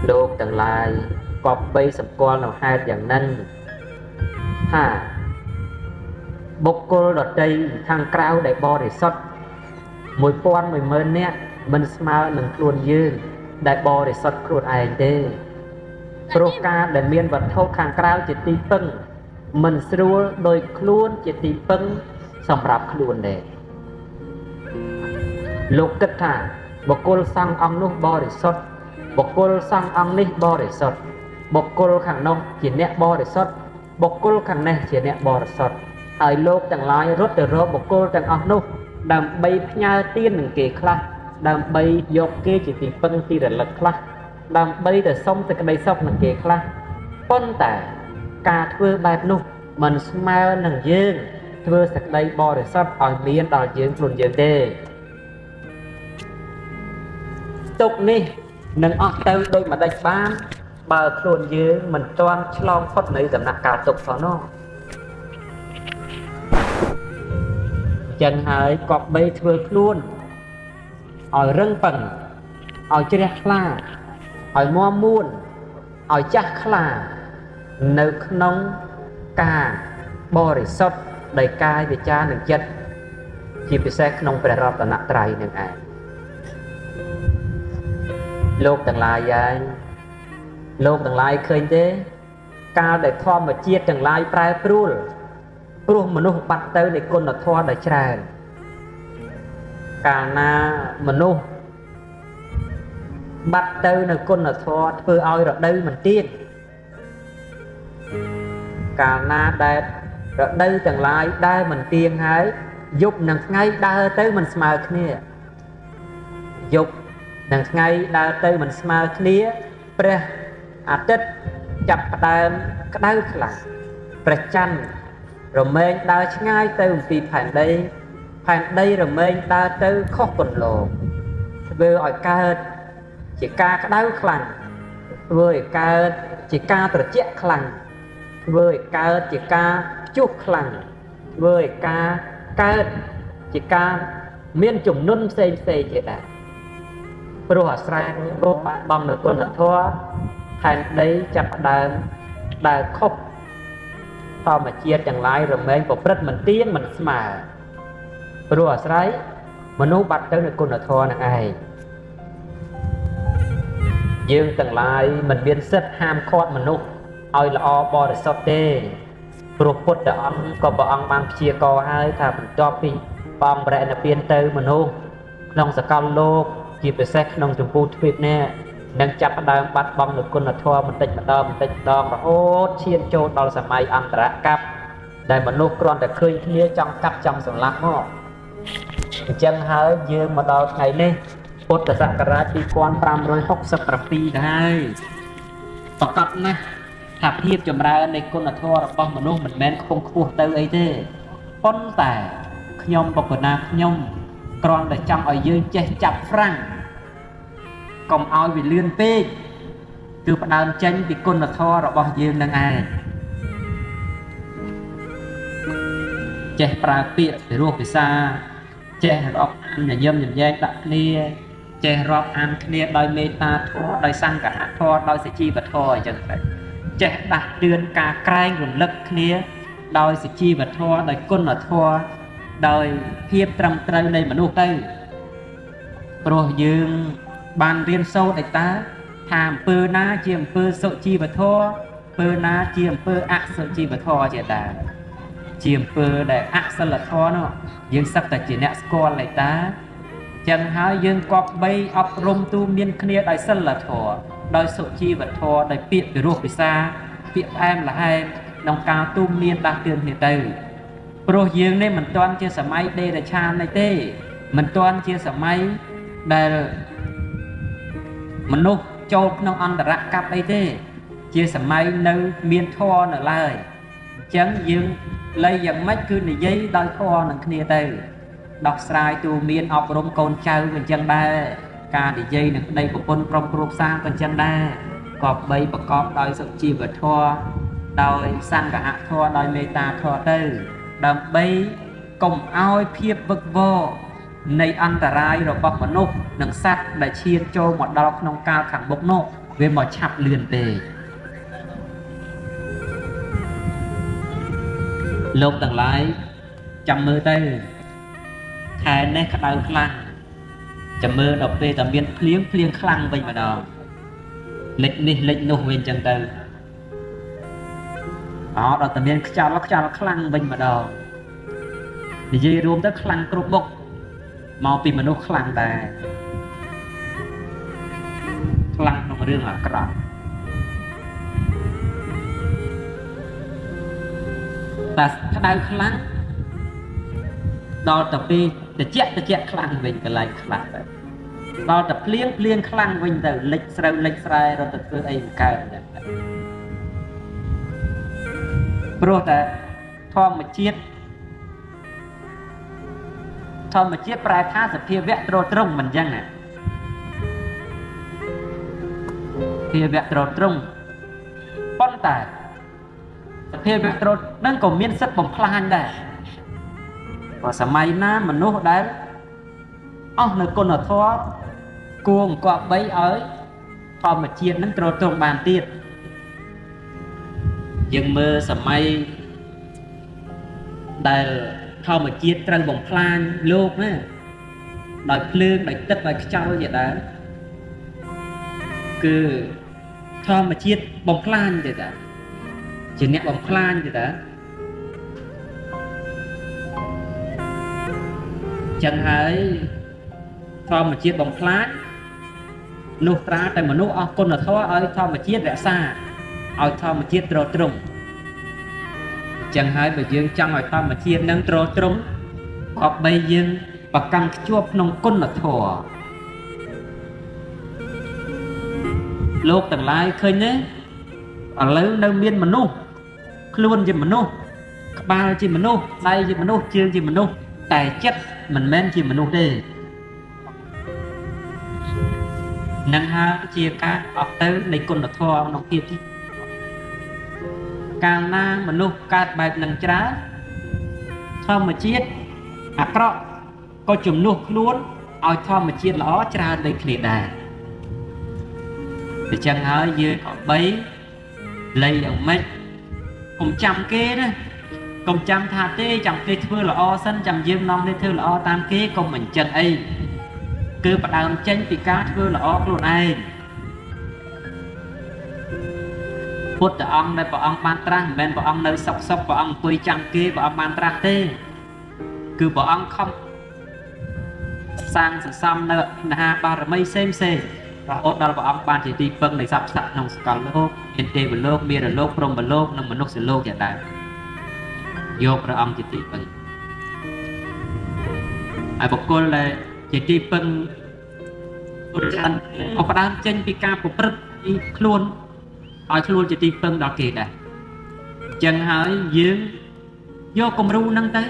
លោកទាំងឡាយគប្បីសម្គាល់នៅហេតុយ៉ាងนั้นថាបុគ្គលដតីខាងក្រៅដែលបរិសុទ្ធ 1000-10000 នាក់មិនស្មើនឹងខ្លួនយើងដែលបរិសុទ្ធខ្លួនឯងទេព្រោះការដែលមានវត្ថុខាងក្រៅជាទីពឹងមិនស្រួលដោយខ្លួនជាទីពឹងសម្រាប់ខ្លួនដែរលោកគិតថាបុគ្គលសង្ឃអង្គនោះបរិសុទ្ធបុគ្គលសង្ឃអង្គនេះបរិសុទ្ធបុគ្គលខាងនោះជាអ្នកបរិសុទ្ធបុគ្គលខាងនេះជាអ្នកបរិសុទ្ធហើយលោកទាំងឡាយរត់ទៅរកបុគ្គលទាំងអស់នោះដើម្បីផ្ញើទាននឹងគេខ្លះដើម្បីយកគេជាទីពឹងទីរលឹកខ្លះដើម្បីទៅសុំសេចក្តីសុខនឹងគេខ្លះប៉ុន្តែការធ្វើបែបនោះមិនស្មើនឹងយើងធ្វើសេចក្តីបរិសុទ្ធឲ្យមានដល់យើងខ្លួនយើងទេទុកនេះនឹងអស់ទៅដោយម្ដេចបានបើខ្លួនយើងមិនទាន់ឆ្លងផុតនៃដំណាក់កាលទុកផងនោះចឹងហើយគប្បីធ្វើខ្លួនឲ្យរឹងប៉ឹងឲ្យជ្រះថ្លាឲ្យមាំមួនឲ្យចាស់ខ្លានៅក្នុងការបរិសុទ្ធដោយកាយវិចារនិងចិត្តជាពិសេសក្នុងព្រះរតនត្រ័យនឹងឯងលោកទាំងឡាយឯងលោកទាំងឡាយឃើញទេកាលដែលធម្មជាតិទាំងឡាយប្រែប្រួលព្រោះមនុស្សបាត់ទៅនៃគុណធម៌ដ៏ច្រើនកាលណាមនុស្សបាត់ទៅនៅគុណធម៌ធ្វើឲ្យរដូវមិនទៀងកាលណាដែលរដូវទាំងឡាយដើរមិនទៀងហើយយប់និងថ្ងៃដើរទៅមិនស្មើគ្នាយប់និងថ្ងៃដើរទៅមិនស្មើគ្នាព្រះអាទិត្យ จับដើមក្តៅខ្លាំងព្រះច័ន្ទរមែងដើរឆ្ងាយទៅអំពីផែនដីរមែងដើរទៅខុសគន្លងធ្វើឲ្យកើតជាការក្តៅខ្លាំងធ្វើឲ្យកើតជាការត្រជាក់ខ្លាំងធ្វើឲ្យកើតជាការជុះខ្លាំងធ្វើឲ្យការកើតជាការមានជំនន់ផ្សេងជាដែរព្រោះអាស្រ័យរកបាត់បង់នូវគុណធម៌ផែនដីចាប់ដើមដើរខុសធម្មជាតិទាំងឡាយរមែងប្រព្រឹត្តមិនទៀងមិនស្មើព្រោះអាស្រ័យមនុស្សបាត់ទៅនូវគុណធម៌នឹងឯងយើងទាំងឡាយមិនមានសិទ្ធិហាមឃាត់មនុស្សឲ្យល្អបរិសុទ្ធទេព្រោះពុទ្ធអង្គក៏ព្រះអង្គបានព្យាករហើយថាបន្ទាប់ពីបងបរិនិព្វានទៅមនុស្សក្នុងសកលលោកជាពិសេសក្នុងចម្ពោះទ្វីបនេះនឹងចាប់ផ្ដើមបាត់បង់នូវគុណធម៌បន្តិចម្ដងរហូតឈានចូលដល់សម័យអន្តរកប្បដែលមនុស្សគ្រាន់តែឃើញគ្នាចង់កាប់ចង់សម្លាប់មកអញ្ចឹងហើយយើងមកដល់ថ្ងៃនេះពុទ្ធសករាជ2567ទៅហើយប្រកបណាស់ថាភាពចម្រើននៃគុណធម៌របស់មនុស្សមិនមែនខ្ពង់ខ្ពស់ទៅអីទេប៉ុន្តែខ្ញុំបកណាខ្ញុំគ្រាន់តែចង់ឲ្យយើងចេះចាប់ហ្វ្រាំងកុំឲ្យវាលឿនពេកគឺផ្ដើមចេញពីគុណធម៌របស់យើងនឹងឯងចេះប្រើពាក្យពីរោះភាសាចេះរាប់អានញញឹមញញែកដាក់គ្នាចេះរាប់អានគ្នាដោយមេត្តាធម៌ដោយសង្ឃៈធម៌ដោយសុជីវធម៌អញ្ចឹងទៅចេះដាស់តឿនការក្រែងរំលឹកគ្នាដោយសុជីវធម៌ដោយគុណធម៌ដោយភាពត្រឹមត្រូវនៃមនុស្សទៅព្រោះយើងបានរៀនសូត្រឯតាថាអំពើណាជាអំពើសុជីវធម៌អំពើណាជាអំពើអសុជីវធម៌ជាតាជាអំពើដែលអសិលធម៌នោះយើងសឹកតែជាអ្នកស្គាល់ឯតាចឹងហើយយើងគប្បីអប់រំទូមានគ្នាដោយសិលធម៌ដោយសុជីវធម៌ដោយពាក្យពិរោះពិសាពាក្យផ្អែមល្ហែមក្នុងការទូមានដាស់តឿនគ្នាទៅព្រោះយើងនេះមិនទាន់ជាសម័យដេរឆាននេះទេមិនទាន់ជាសម័យដែលមនុស្សចូលក្នុងអន្តរកប្បអីទេជាសម័យនៅមានធម៌នៅឡើយអញ្ចឹងយើងលៃយ៉ាងម៉េចគឺនិយាយដោយធម៌នឹងគ្នាទៅដោះស្រាយទូមានអប់រំកូនចៅក៏អញ្ចឹងដែរការនិយាយនឹងប្តីប្រពន្ធក្រុមគ្រួសារក៏អញ្ចឹងដែរក៏បីប្រកបដោយសុជីវធម៌ដោយសង្ឃៈធម៌ដោយមេត្តាធម៌ទៅដើម្បីកុំឲ្យភាពវឹកវរនៃអន្តរាយរបស់មនុស្សនិងសត្វដែលឈានចូលមកដល់ក្នុងកាលខាងមុខនោះវាមកឆាប់លឿនពេកលោកទាំងឡាយចាំមើលទៅខែនេះក្តៅខ្លាំងចាំមើលដល់ពេលតែមានភ្លៀងខ្លាំងវិញម្ដងលិចនេះលិចនោះវិញចឹងទៅដល់តែមានខ្យល់ខ្លាំងវិញម្ដងនិយាយរួមទៅខ្លាំងគ្រប់មុខមកពីមនុស្សខ្លាំងដែរខ្លាំងក្នុងរឿងអាក្រក់តែក្តៅខ្លាំងដល់តែពេលត្រជាក់ខ្លាំងវិញកន្លែងខ្លះទៅដល់តែភ្លៀងខ្លាំងវិញទៅលិចស្រូវលិចស្រែរត់ទៅធ្វើអីមិនកើតចឹងទៅព្រោះតែធម្មជាតិប្រែថាសភាវៈត្រត្រង់មិនចឹងណាសភាវៈត្រត្រង់ប៉ុន្តែសភាវៈត្រនឹងក៏មានសិទ្ធិបំផ្លាញដែរព្រោះសម័យណាមនុស្សដែលអស់នៅគុណធម៌គួរអង្គប់បីឲ្យធម្មជាតិនឹងត្រត្រង់បានទៀតយើងមើលសម័យដែលធម្មជាតិត្រូវបំផ្លាញលោកណាដោយភ្លើងដោយទឹកដោយខ្យល់ជាដើមគឺធម្មជាតិបំផ្លាញទេតាជាអ្នកបំផ្លាញទេតាចឹងហើយធម្មជាតិបំផ្លាញនោះត្រាតែមនុស្សអស់គុណធម៌ឲ្យធម្មជាតិរក្សាឲ្យធម្មជាតិត្រត្រង់ចឹងហើយបើយើងចង់ឲ្យធម្មជាតិនឹងត្រត្រង់ក៏បីយើងប្រកាន់ខ្ជាប់ក្នុងគុណធម៌លោកទាំងឡាយឃើញទេ ឥឡូវនៅមានមនុស្សខ្លួនជាមនុស្សក្បាលជាមនុស្សដៃជាមនុស្សជើងជាមនុស្សតែចិត្តមិនមែនជាមនុស្សទេនឹងហើយជាការអត់ទៅនៃគុណធម៌ក្នុងភាពទីកាលណាមនុស្សកើតបែបនឹងច្រើនធម្មជាតិអាក្រក់ក៏ជំនួសខ្លួនឲ្យធម្មជាតិល្អច្រើនដូចគ្នាដែរអញ្ចឹងហើយយើងក៏បីលៃយ៉ាងម៉េចកុំចាំគេណាកុំចាំថាទេចាំគេធ្វើល្អសិនចាំយើងនាំនេះធ្វើល្អតាមគេកុំអញ្ចឹងអីគឺផ្ដើមចេញពីការធ្វើល្អខ្លួនឯងពុទ្ធអង្គដែលព្រះអង្គបានត្រាស់មិនមែនព្រះអង្គនៅសុកព្រះអង្គអង្គុយចាំគេព្រះអង្គបានត្រាស់ទេគឺព្រះអង្គខំសាងសន្សំនៅមហាបារមីផ្សេងរហូតដល់ព្រះអង្គបានជាទីពឹងនៃសត្វសត្វក្នុងសកលលោកមានទេវលោកមានរលោកព្រហ្មលោកនិងមនុស្សលោកយ៉ាងដែរយកព្រះអង្គជាទីពឹងហើយបុគ្គលដែលជាទីពឹងឧទ្ទិសក៏ផ្ដើមចេញពីការប្រព្រឹត្តពីខ្លួនឲ្យខ្លួនជាទីពឹងដល់គេដែរអញ្ចឹងហើយយើងយកគំរូហ្នឹងទៅ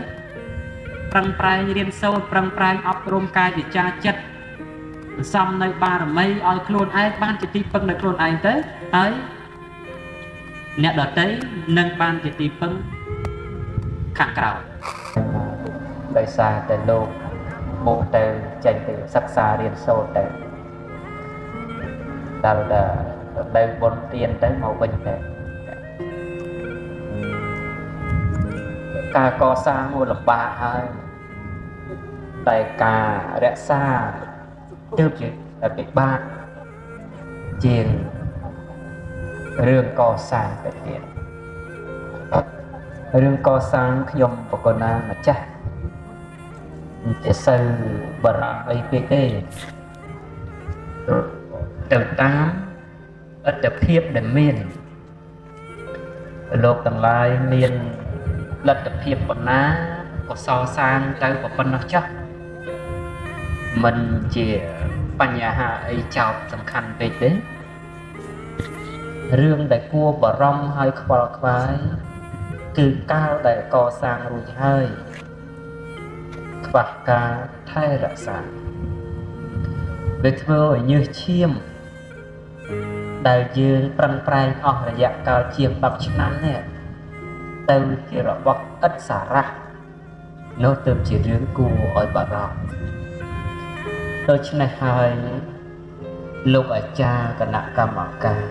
ប្រឹងប្រែងរៀនសូត្រប្រឹងប្រែងអប់រំកាយវិចារចិត្តសន្សំនៅបារមីឲ្យខ្លួនឯងបានជាទីពឹងនៅខ្លួនឯងទៅហើយអ្នកដទៃនឹងបានជាទីពឹងខាងក្រោយដោយសារតែលោកមកទៅចេញទៅសិក្សារៀនសូត្រទៅដល់បុណ្យទានទៅមកវិញទៅការកសាងមួយលំបាកហើយតែការរក្សាទើបជាពិបាកជាងរឿងកសាងទៅទៀតរឿងកសាងខ្ញុំបកណាម្ចាស់ជាសិលបរមអីពេកទេទៅតាមអត្តភាពដែលមានលោកទាំងឡាយមានលទ្ធភាពប៉ុណ្ណាក៏សរសាងទៅប៉ុណ្ណោះចុះមិនជាបញ្ហាអីចោតសំខាន់ពេកទេរឿងដែលគួរបារម្ភហើយខ្វល់ខ្វាយគឺកាលដែលកសាងរួចហើយខ្វះការថែរក្សាវាធ្វើឲ្យញើសឈាមដែលយើងប្រឹងប្រែងអស់រយៈកាលជាង10ឆ្នាំនេះទៅជារបស់ឥតសារៈនោះទើបជារឿងគួរឲ្យបារម្ភដូច្នេះហើយលោកអាចារ្យគណៈកម្មការ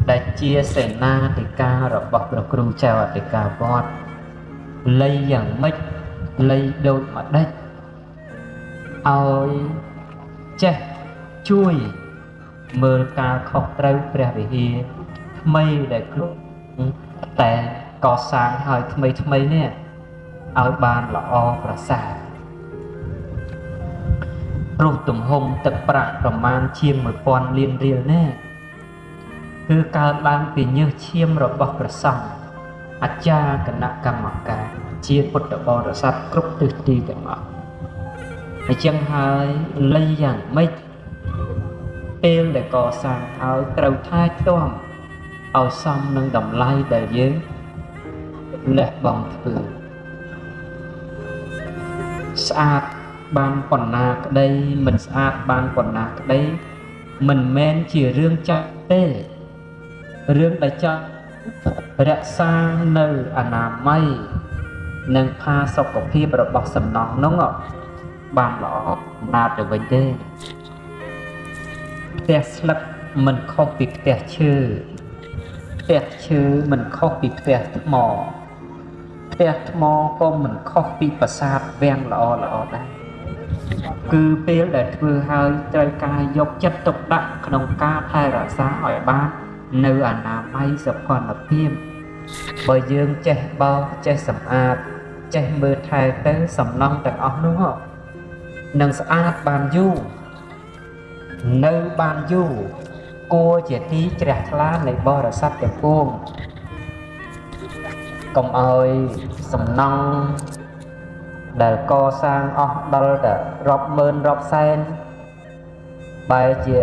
ដែលជាសេនាធិការរបស់ព្រះគ្រូចៅអធិការវត្តលៃយ៉ាងម៉េចលៃដូចម្ដេចឲ្យចេះជួយមើលការខុសត្រូវព្រះវិហារថ្មីដែលខ្លួនតែកសាងឲ្យថ្មីនេះឲ្យបានល្អប្រសើរព្រោះទំហំទឹកប្រាក់ប្រមាណជាង 1000 លានរៀលនេះគឺកើតឡើងពីញើសឈាមរបស់ព្រះសង្ឃអាចារ្យគណៈកម្មការជាពុទ្ធបរិស័ទគ្រប់ទិសទីទាំងអស់អញ្ចឹងហើយលៃយ៉ាងម៉េចពេលដែលកសាងឲ្យត្រូវថែទាំឲ្យសមនឹងតម្លៃដែលយើងលះបង់ធ្វើស្អាតបានប៉ុណ្ណាក្តីមិនស្អាតបានប៉ុណ្ណាក្តីមិនមែនជារឿងចាស់ទេរឿងដែលចាស់រក្សានៅអនាម័យនិងផាសុកភាពរបស់សំណង់នោះបានល្អណាស់ទៅវិញទេផ្ទះស្លឹកមិនខុសពីផ្ទះឈើផ្ទះឈើមិនខុសពីផ្ទះថ្មផ្ទះថ្មក៏មិនខុសពីប្រាសាទវាំងល្អដែរគឺពេលដែលធ្វើហើយត្រូវការយកចិត្តទុកដាក់ក្នុងការថែរក្សាឲ្យបាននៅអនាម័យសុខភាពបើយើងចេះបោសចេះសម្អាតចេះមើលថែទៅសំណង់ទាំងអស់នោះនឹងស្អាតបានយូរនៅបានយូរគួរជាទីជ្រះថ្លានៃបរិស័ទទាំងពួងកុំឲ្យសំណង់ដែលកសាងអស់ដល់តែរាប់ម៉ឺនរាប់សែនបែរជា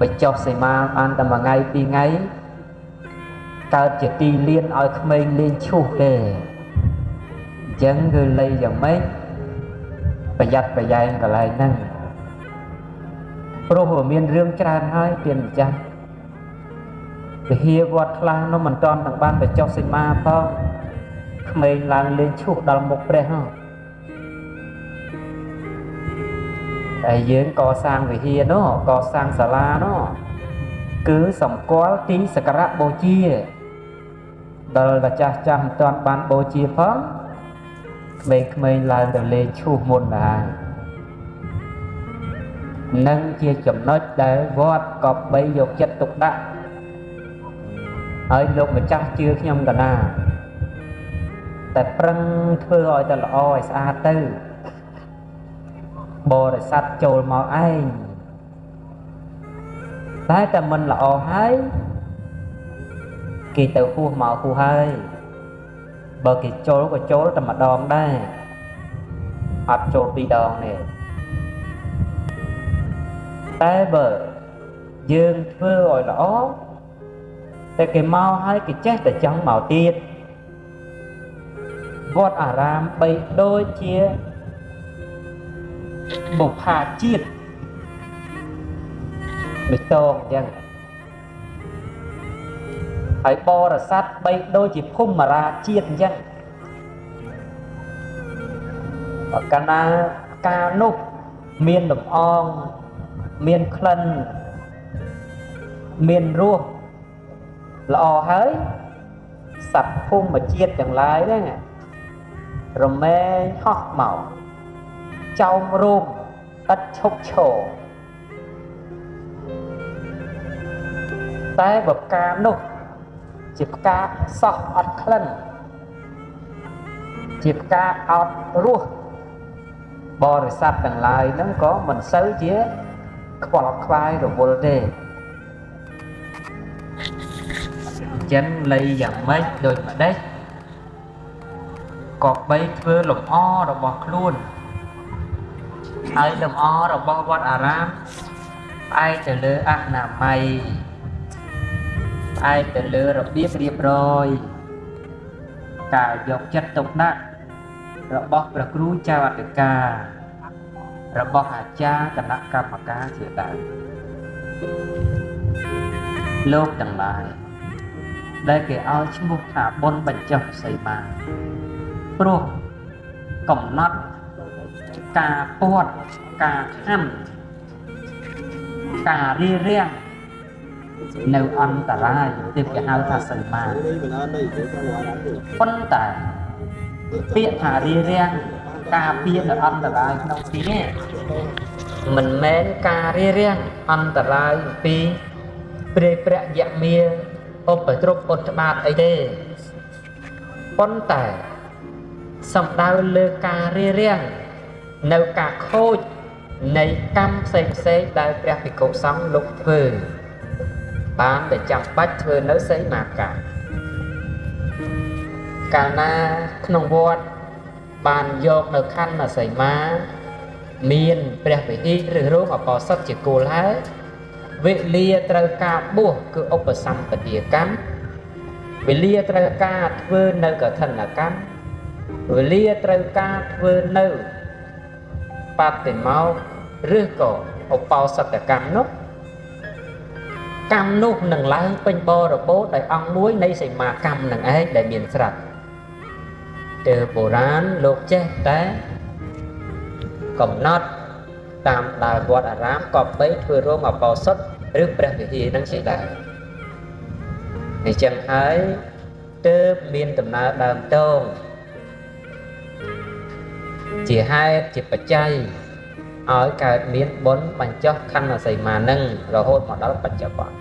បញ្ចុះសីមាបានតែមួយថ្ងៃពីរថ្ងៃ កើតជាទីលៀនឲ្យក្មេងលេងឈូសទេអញ្ចឹងគឺលៃយ៉ាងម៉េចប្រយ័ត្នប្រយែងកន្លែងហ្នឹងព្រោះវាមានរឿងច្រើនហើយទៀនម្ចាស់វិហារវត្តខ្លះនោះមិនទាន់ទាំងបានបញ្ចុះសីមាផងក្មេងឡើងលេងឈូសដល់មុខព្រះហ្នឹងតែយើងកសាងវិហារនោះកសាងសាលានោះគឺសម្គាល់ទីសក្ការៈបូជាដល់តែចាស់ចាស់មិនទាន់បានបូជាផងក្មេងៗឡើងទៅលេងឈូសមុនដែរនឹងជាចំណុចដែលវត្តក៏បីយកចិត្តទុកដាក់ហើយលោកម្ចាស់ជឿខ្ញុំកណាតែប្រឹងធ្វើឲ្យតែល្អឲ្យស្អាតទៅបរិស័ទចូលមកឯងតែមិនល្អហើយគេទៅហួសមកហួសហើយបើគេចូលក៏ចូលតែម្ដងដែរអត់ចូលពីរដងទេតែបើយើងធ្វើឲ្យល្អតែគេមកហើយគេចេះតែចង់មកទៀតវត្តអារាមបីដូចជាបុព្វាជាតិបេតងអញ្ចឹងហើយបរិស័ទបីដូចជាភូមិរាជាតិអញ្ចឹងបើកាលណាការនោះមានលំអងមានក្លិនមានរសល្អហើយសត្វភូមិជាតិទាំងឡាយហ្នឹងរមែងហោះមកចោមរោមឥតឈប់ឈរតែបើផ្កានោះជាផ្កាសោះអត់ក្លិនជាផ្កាអត់រសបរិស័ទទាំងឡាយហ្នឹងក៏មិនសូវជាខ្វល់ខ្វាយរវល់ទេអញ្ចឹងលៃយ៉ាងម៉េចដូចម្ដេចក៏បីធ្វើលំអរបស់ខ្លួនហើយលំអរបស់វត្តអារាមផ្អែកទៅលើអនាម័យផ្អែកទៅលើរបៀបរៀបរយការយកចិត្តទុកដាក់របស់ព្រះគ្រូចៅអធិការរបស់អាចារ្យគណៈកម្មការជាដើមលោកទាំងឡាយដែលគេឲ្យឈ្មោះថាបុណ្យបញ្ចុះសីមាព្រោះកំណត់ការពាត់ការខំការរៀបរៀងនៅអន្តរាយទើបគេហៅថាសីមាប៉ុន្តែពាក្យថារៀបរៀងការពារនៅអន្តរាយក្នុងទីនេះមិនមែនការរៀបរៀងអន្តរាយពីព្រះយមាឧបទ្រពឧត្តបាតអីទេប៉ុន្តែសំដៅលើការរៀបរៀងនៅការខូចនៃកម្មផ្សេងដែលព្រះភិក្ខុសង្ឃលោកធ្វើបានតែចាំបាច់ធ្វើនៅសីមាកាកាលណាក្នុងវត្តបានយកនៅខណ្ឌសីមាមានព្រះវិហារឬរោងអបោសុតជាគោលហើយវេលាត្រូវការបួសគឺឧបសម្បទាកម្មវេលាត្រូវការធ្វើនៅកឋិនកម្មវេលាត្រូវការធ្វើនៅបតិមោឬក៏ឧបោសថកម្មនោះកម្មនោះនឹងឡើងពេញបរិបូរណ៍ដោយអង្គមួយនៃសីមាកម្មនឹងឯងដែលមានស្រាប់ទៅបុរាណលោកចេះតែកំណត់តាមដើរវត្តអារាមក៏បីធ្វើរោងអបោសុតឬព្រះវិហារនឹងជាដែរអញ្ចឹងហើយទើបមានដំណើរដើមតងជាហេតុជាបច្ច័យឲ្យកើតមានបុណ្យបញ្ចុះខណ្ឌសីមានឹងរហូតមកដល់បច្ចុប្បន្ន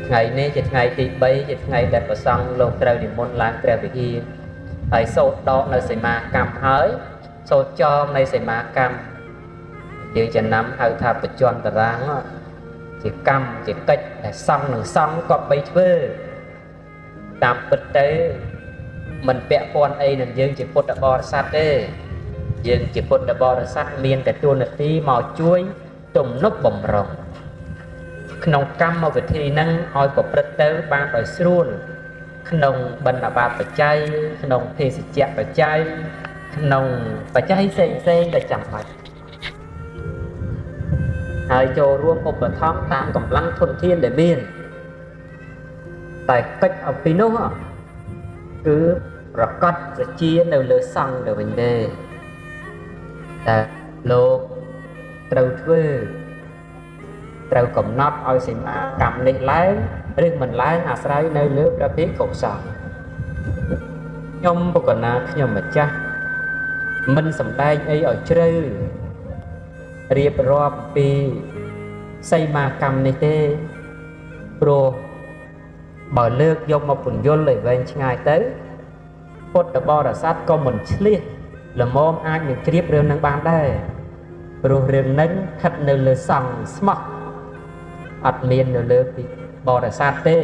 ថ្ងៃនេះជាថ្ងៃទី3ជាថ្ងៃដែលព្រះសង្ឃលោកត្រូវនិមន្តឡើងព្រះវិហារហើយសូត្រដកនៅសីមាកម្មហើយសូត្រចងនៃសីមាកម្មយើងចំណាំហៅថាបច្ចន្ទរាងជាកម្មជាកិច្ចដែលសង្ឃនឹងសង្ឃក៏បីធ្វើតាមពិតទៅមិនពាក់ព័ន្ធអីនឹងយើងជាពុទ្ធបរិស័ទទេយើងជាពុទ្ធបរិស័ទមានតែតួនាទីមកជួយទំនប់បំរុង ក្នុងកម្មវិធីហ្នឹងឲ្យប្រព្រឹត្តទៅបានដោយស្រួលក្នុងបណ្ឌបាតបច្ច័យក្នុងភេសជ្ជៈបច្ច័យក្នុងបច្ច័យផ្សេងដែលចាំបាច់ហើយចូលរួមឧបត្ថម្ភតាមកម្លាំងធនធានដែលមានតែកិច្ចអំពីនោះគឺប្រកាសប្រជានៅលើសង្ឃទៅវិញទេតែលោកត្រូវធ្វើត្រូវកំណត់ឲ្យសេនាកម្មនេះឡើងឬមិនឡើងអាស្រ័យនៅលើព្រះភិក្ខុសង្ឃខ្ញុំបកណាខ្ញុំម្ចាស់មិនសម្ដែងអីឲ្យជ្រៅរៀបរាប់ពីសីមាកម្មនេះទេព្រោះបើលើកយកមកពន្យល់ឲ្យវែងឆ្ងាយទៅពុទ្ធបរិស័ទក៏មិនឆ្លៀសល្មមអាចនឹងជ្រាបរឿងនឹងបានដែរព្រោះរឿងនឹងស្ថិតនៅលើសង្ឃស្មោះអត់មាននៅលើពីបរិស័ទទេ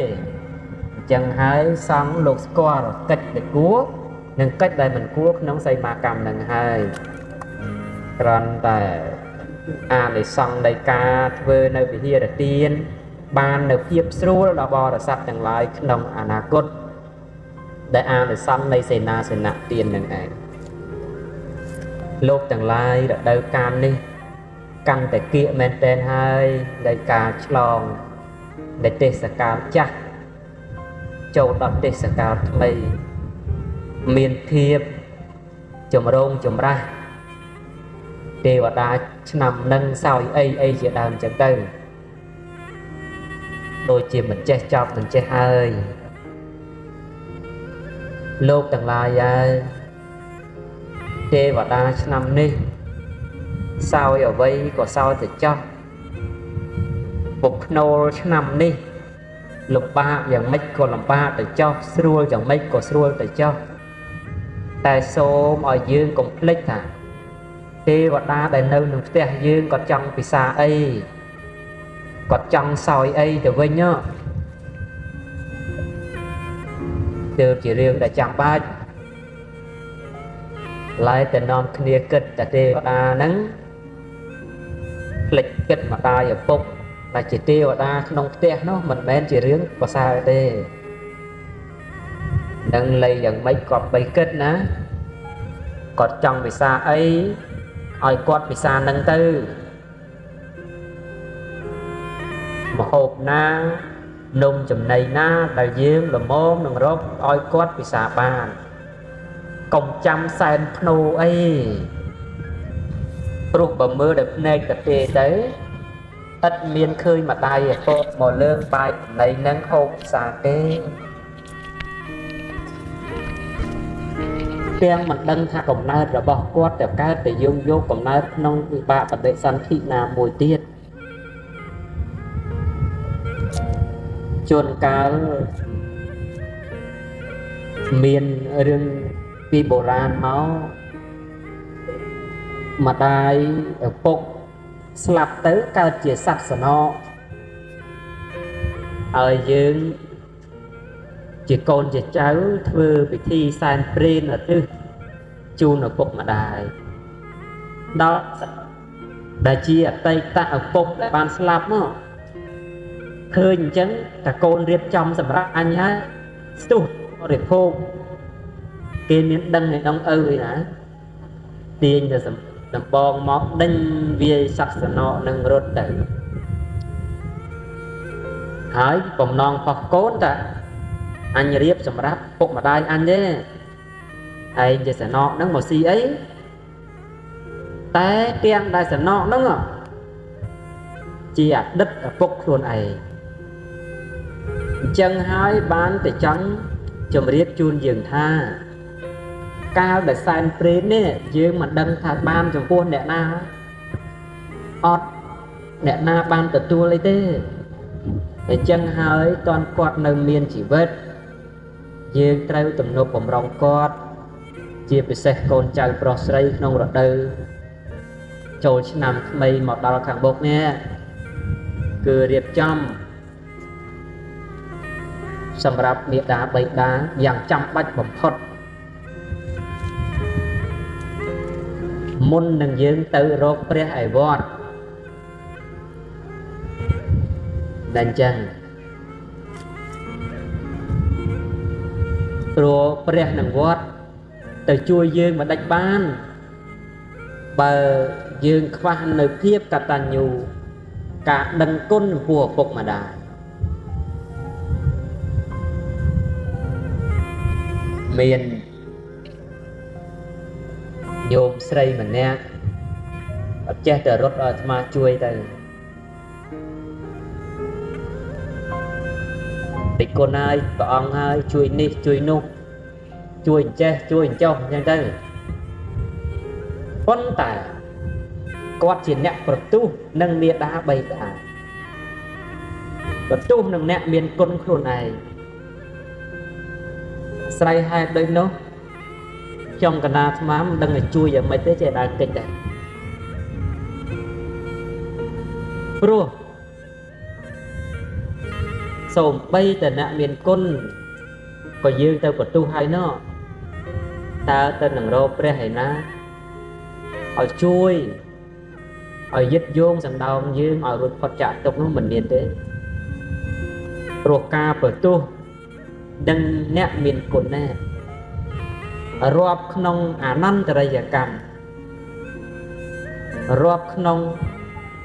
អញ្ចឹងហើយសង្ឃលោកស្គាល់កិច្ចដែលគួរនិងកិច្ចដែលមិនគួរក្នុងសីមាកម្មនឹងហើយគ្រាន់តែអានិសង្ឃនៃការធ្វើនៅវិហារទានបាននៅភាពស្រួលដល់បរិស័ទទាំងឡាយក្នុងអនាគតដែលអានិសង្ឃនៃសេនាសនៈទាននឹងឯងលោកទាំងឡាយរដូវកាលនេះកាន់តែគៀកមែនតែនហើយដោយការឆ្លងនៃទេសកាលចាស់ចូលដល់ទេសកាលថ្មីមានភាពចម្រូងចម្រាសទេវតាឆ្នាំនឹងសោយអីជាដើមចឹងទៅដូចជាមិនចេះចប់មិនចេះហើយលោកទាំងឡាយហើយទេវតាឆ្នាំនេះសោយអ្វីក៏សោយទៅចោះពុកភ្នូលឆ្នាំនេះលំបាកយ៉ាងម៉េចក៏លំបាកទៅចោះស្រួលយ៉ាងម៉េចក៏ស្រួលទៅចោះតែសូមឲ្យយើងកុំភ្លេចថាទេវតាដែលនៅក្នុងផ្ទះយើងគាត់ចង់ពិសាអីគាត់ចង់សោយអីទៅវិញទើបជារឿងដែលចាំបាច់ឡើយតែនាំគ្នាគិតតែទេវតាហ្នឹងភ្លេចគិតម្ដាយឪពុកតែជាទេវតាក្នុងផ្ទះនោះមិនមែនជារឿងប្រសើរទេនឹងលៃយ៉ាងម៉េចគាត់បីគិតណាគាត់ចង់ពិសាអីឲ្យគាត់ពិសានឹងទៅមហូបណានំចំណីណាដែលយើងល្មមនឹងរកឲ្យគាត់ពិសាបានកុំចាំសែនភ្នូអីព្រោះបើមើលដល់ភ្នែកទេទៅឥតមានឃើញម្ដាយឪពុកមកលើកបាយចំណីនឹងហូបពិសាទេទាំងមិនដឹងថាកំណើតរបស់គាត់ទៅកើតទៅយកកំណើតក្នុងវិបាកបដិសន្ធិណាមួយទៀតជួនកាលមានរឿងពីបុរាណមកម្ដាយឪពុកស្លាប់ទៅកើតជាសត្វស្នកហើយយើងជាកូនជាចៅធ្វើពិធីសែនព្រេនឧទ្ទិសជូនឪពុកម្ដាយដល់ដែលជាអតីតឪពុកដែលបានស្លាប់មកឃើញអញ្ចឹងតែកូនរៀបចំសម្រាប់អញហើយស្ទុះបរិភោគគេមានដឹងឯដងឪឯណាទាញទៅដំបងមកដេញវាយសត្វស្នកនឹងរត់ទៅហើយបំណងរបស់កូនតាអញរៀបសម្រាប់ពុកម្ដាយអញទេឯងជាស្នកហ្នឹងមកស៊ីអីតែទាំងដែលស្នកហ្នឹងជាអតីតឪពុកខ្លួនឯងអញ្ចឹងហើយបានតែចង់ជម្រាបជូនយើងថាកាលដែលសែនព្រេននេះយើងមិនដឹងថាបានចំពោះអ្នកណាអត់អ្នកណាបានទទួលអីទេអញ្ចឹងហើយតន់គាត់នៅមានជីវិតយើងត្រូវទំនុកបំរុងគាត់ជាពិសេសកូនចៅប្រុសស្រីក្នុងរដូវចូលឆ្នាំថ្មីមកដល់ខាងមុខនេះគឺរៀបចំសម្រាប់មេដាបៃតាយ៉ាងចាំបាច់បំផុតមុននឹងយើងទៅរកព្រះឯវត្ត đành chăng rồi bè nằng vót từ chui dương mà đánh ban bờ dương khoan nơi thiếp cả tàn nhu cả đằng côn của phục mà đài miền nhôm xây mà nè chết từ rốt ở mà chui từ thì con ai con ai chui ni chui nu chui che chui trong nhanh tới con tài quạt chỉ nẹt bật tu nâng nia đá bay đá bật tu nâng nẹt miền con khuôn này say hai đôi nó trong cái na thám đang ngày chui giờ mấy thế trẻ đang kịch này pro sầu bay từ nẹt miền con có dương tao bật tu hai nó ta tên nằng rô pre hay na ở chui ở dứt vuông sẵn đầu dương ở vượt phát trả tục nó mình điền thế rồi ca bật tu đừng nẹt miền cồn nè rộp nông năn từ đây giờ cầm rộp nông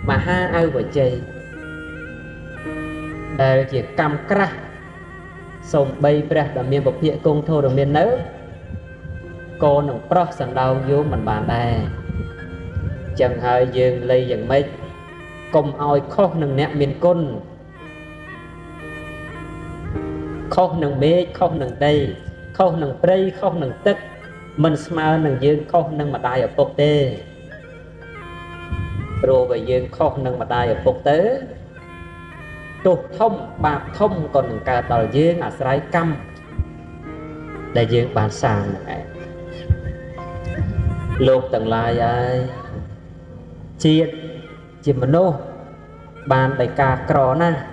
mà hai ai vợ chơi để chỉ cầm cra sông bay pre đã miền bậc địa công thô được miền nớ con nông pro sẵn đầu vô mình bàn đây chẳng hơi dương lây dần mấy cùng oi khó nâng nẹt miền côn khó nâng bê khó nâng đây khó nâng prey khó nâng tức mình smile nâng dương khó nâng mà đai ở phục tê rồi về dương khó nâng mà đai ở phục tế trục thông bạc thông còn nâng cả tàu dương sái căm để dương bàn sàng này lục tầng lai ai chiết chỉ mà nô bàn đại ca cỏ na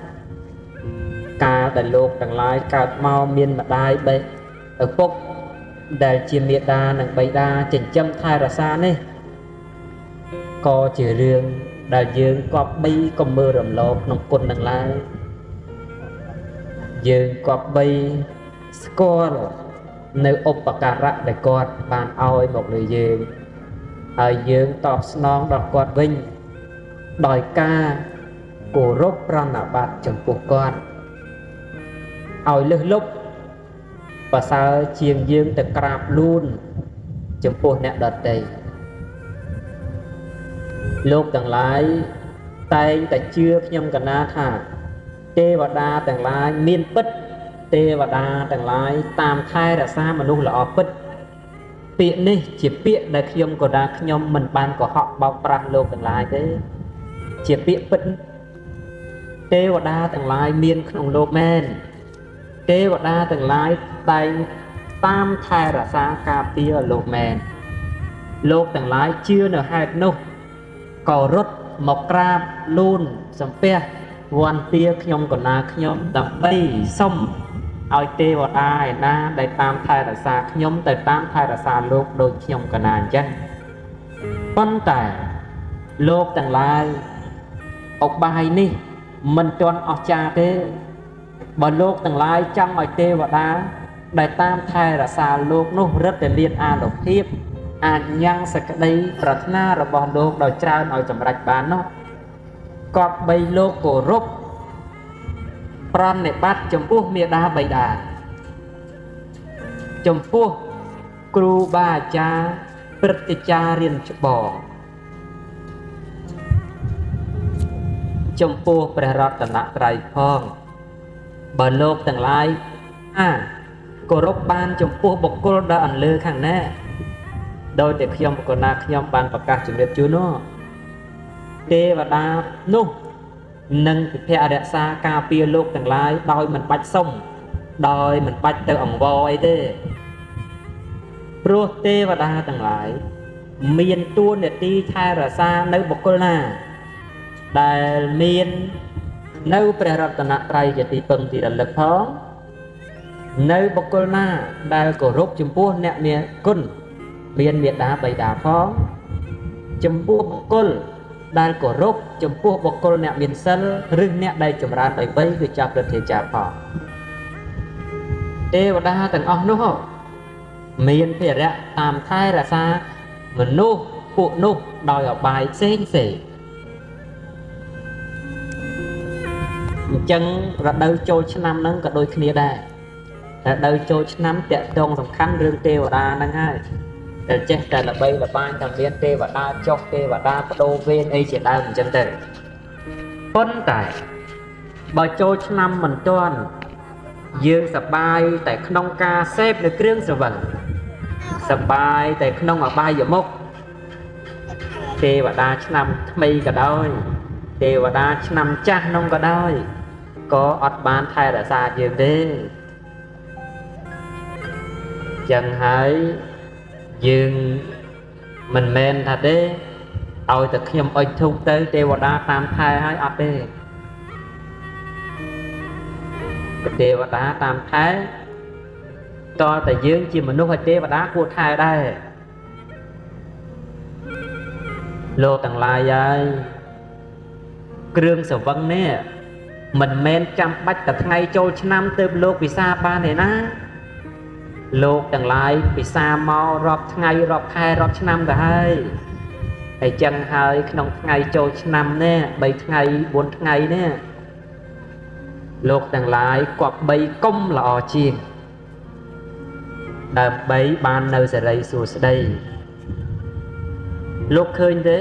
ca đại lục tầng lai ca mau miên mà đai bê ở phục để chiêm miệt đa nâng bày đa chỉnh châm thai ra xa nè có chữ riêng đại dương có bay có mưa rầm lột nông quân nâng lai dương có bay score nơi ốp bạc cà rạ để quạt bàn oi một người dương ở dương tọp non đọt quạt vinh đòi ca của rốt ra nạ bạc chẳng cuộc quạt oi lư lúc và sao chiên dương từ crap luôn chẳng cuộc nẹ đợt đây lúc tầng lái tay ta chưa nhâm cả na thả tê và đa tầng lái miên bích tê và đa tầng lái tam khai là sao mà luôn là ọ bích tiện đi chỉ tiện là khi của đa nhom mình ban của họ bao pra lô tầng lái thế chỉ tiện bích tê và đa tầng lái miên không lô men tê và đa tầng lái tay tam khai là sao cà tia lô men lô tầng lái chưa nở hai nô có rốt một crab luôn sầm pe quan tia nhom còn na nhom đập bay xong ao tê vào ai na đại tam thai là xa nhom tại tam thai là xa lục đôi nhom còn na chân phân tải lục tầng lai ốc bài ni mình chọn ốc cha thế bởi lục tầng lai trong ở tê vào đá đại tam thai là xa lục nó rất là liên an độc thiếp nhang sạch đây rất na rồi bọn lục đòi trao nói chậm rạch bán nó cọp bay lục của rút pran này bắt chấm phu miệt đa bày đà chấm phu kru ba cha praticha riêng bò chấm phu praratana trai phong bờ lốp tầng lai cổ rốc ban chấm phu bọc cô đã ẩn lơ khẳng nè đôi để khiêm của na khiêm ban bạc cả chấm đẹp chú nó tê và đa nô nâng phe đẹp xa ca pia lục tầng lái đôi mình bạch sông đôi mình bạch từ ổng voi thế pro tê và đa tầng lái miền tuôn để đi thay ra xa nơi bọc cô na đại miền nơi praratana traiจะตีpưng thì là lực phóng nơi bọc cô na đại cổ rốt chấm pua nẹt miền côn miền miệt đá bày đá phóng chấm pua bọc côn ដែលគោរពចំពោះបុគ្គលអ្នកមានសិលឬអ្នកដែលចម្រើនដោយវ័យគឺចាប់ព្រឹទ្ធាចារ្យផងទេវតាទាំងអស់នោះមានភារៈតាមថែរក្សាមនុស្សពួកនោះដោយអបាយផ្សេងអញ្ចឹងរដូវចូលឆ្នាំហ្នឹងក៏ដូចគ្នាដែររដូវចូលឆ្នាំតាក់ទងសំខាន់រឿងទេវតាហ្នឹងហើយតែចេះតែល្បីល្បាញថាមានទេវតាចុះទេវតាបដូរវេនអីជាដើមអញ្ចឹងទៅប៉ុន្តែបើចូលឆ្នាំមិនទាន់យើងសប្បាយតែក្នុងការសេពនៅគ្រឿងស្រវឹងសប្បាយតែក្នុងអបាយមុខទេវតាឆ្នាំថ្មីក៏ដោយទេវតាឆ្នាំចាស់នោះក៏ដោយក៏អត់បានថែរក្សាយើងទេចឹងហើយយើងមិនមែនថាទេឲ្យតែខ្ញុំអុជធូបទៅទេវតាតាមថែឲ្យអត់ទេទេវតាតាមថែតើតែយើងជាមនុស្សឲ្យទេវតាគួរថែដែរលោកទាំងឡាយហើយគ្រឿងស្រវឹងនេះមិនមែនចាំបាច់តែថ្ងៃចូលឆ្នាំទើបលោកពិសាបានទេណាលោកទាំងឡាយពិសាមករាប់ថ្ងៃរាប់ខែរាប់ឆ្នាំទៅហើយហើយចឹងហើយក្នុងថ្ងៃចូលឆ្នាំនេះ3ថ្ងៃ4ថ្ងៃនេះលោកទាំងឡាយគប្បីគុំល្អជាងដើម្បីបាននៅសេរីសួស្តីលោកឃើញទេ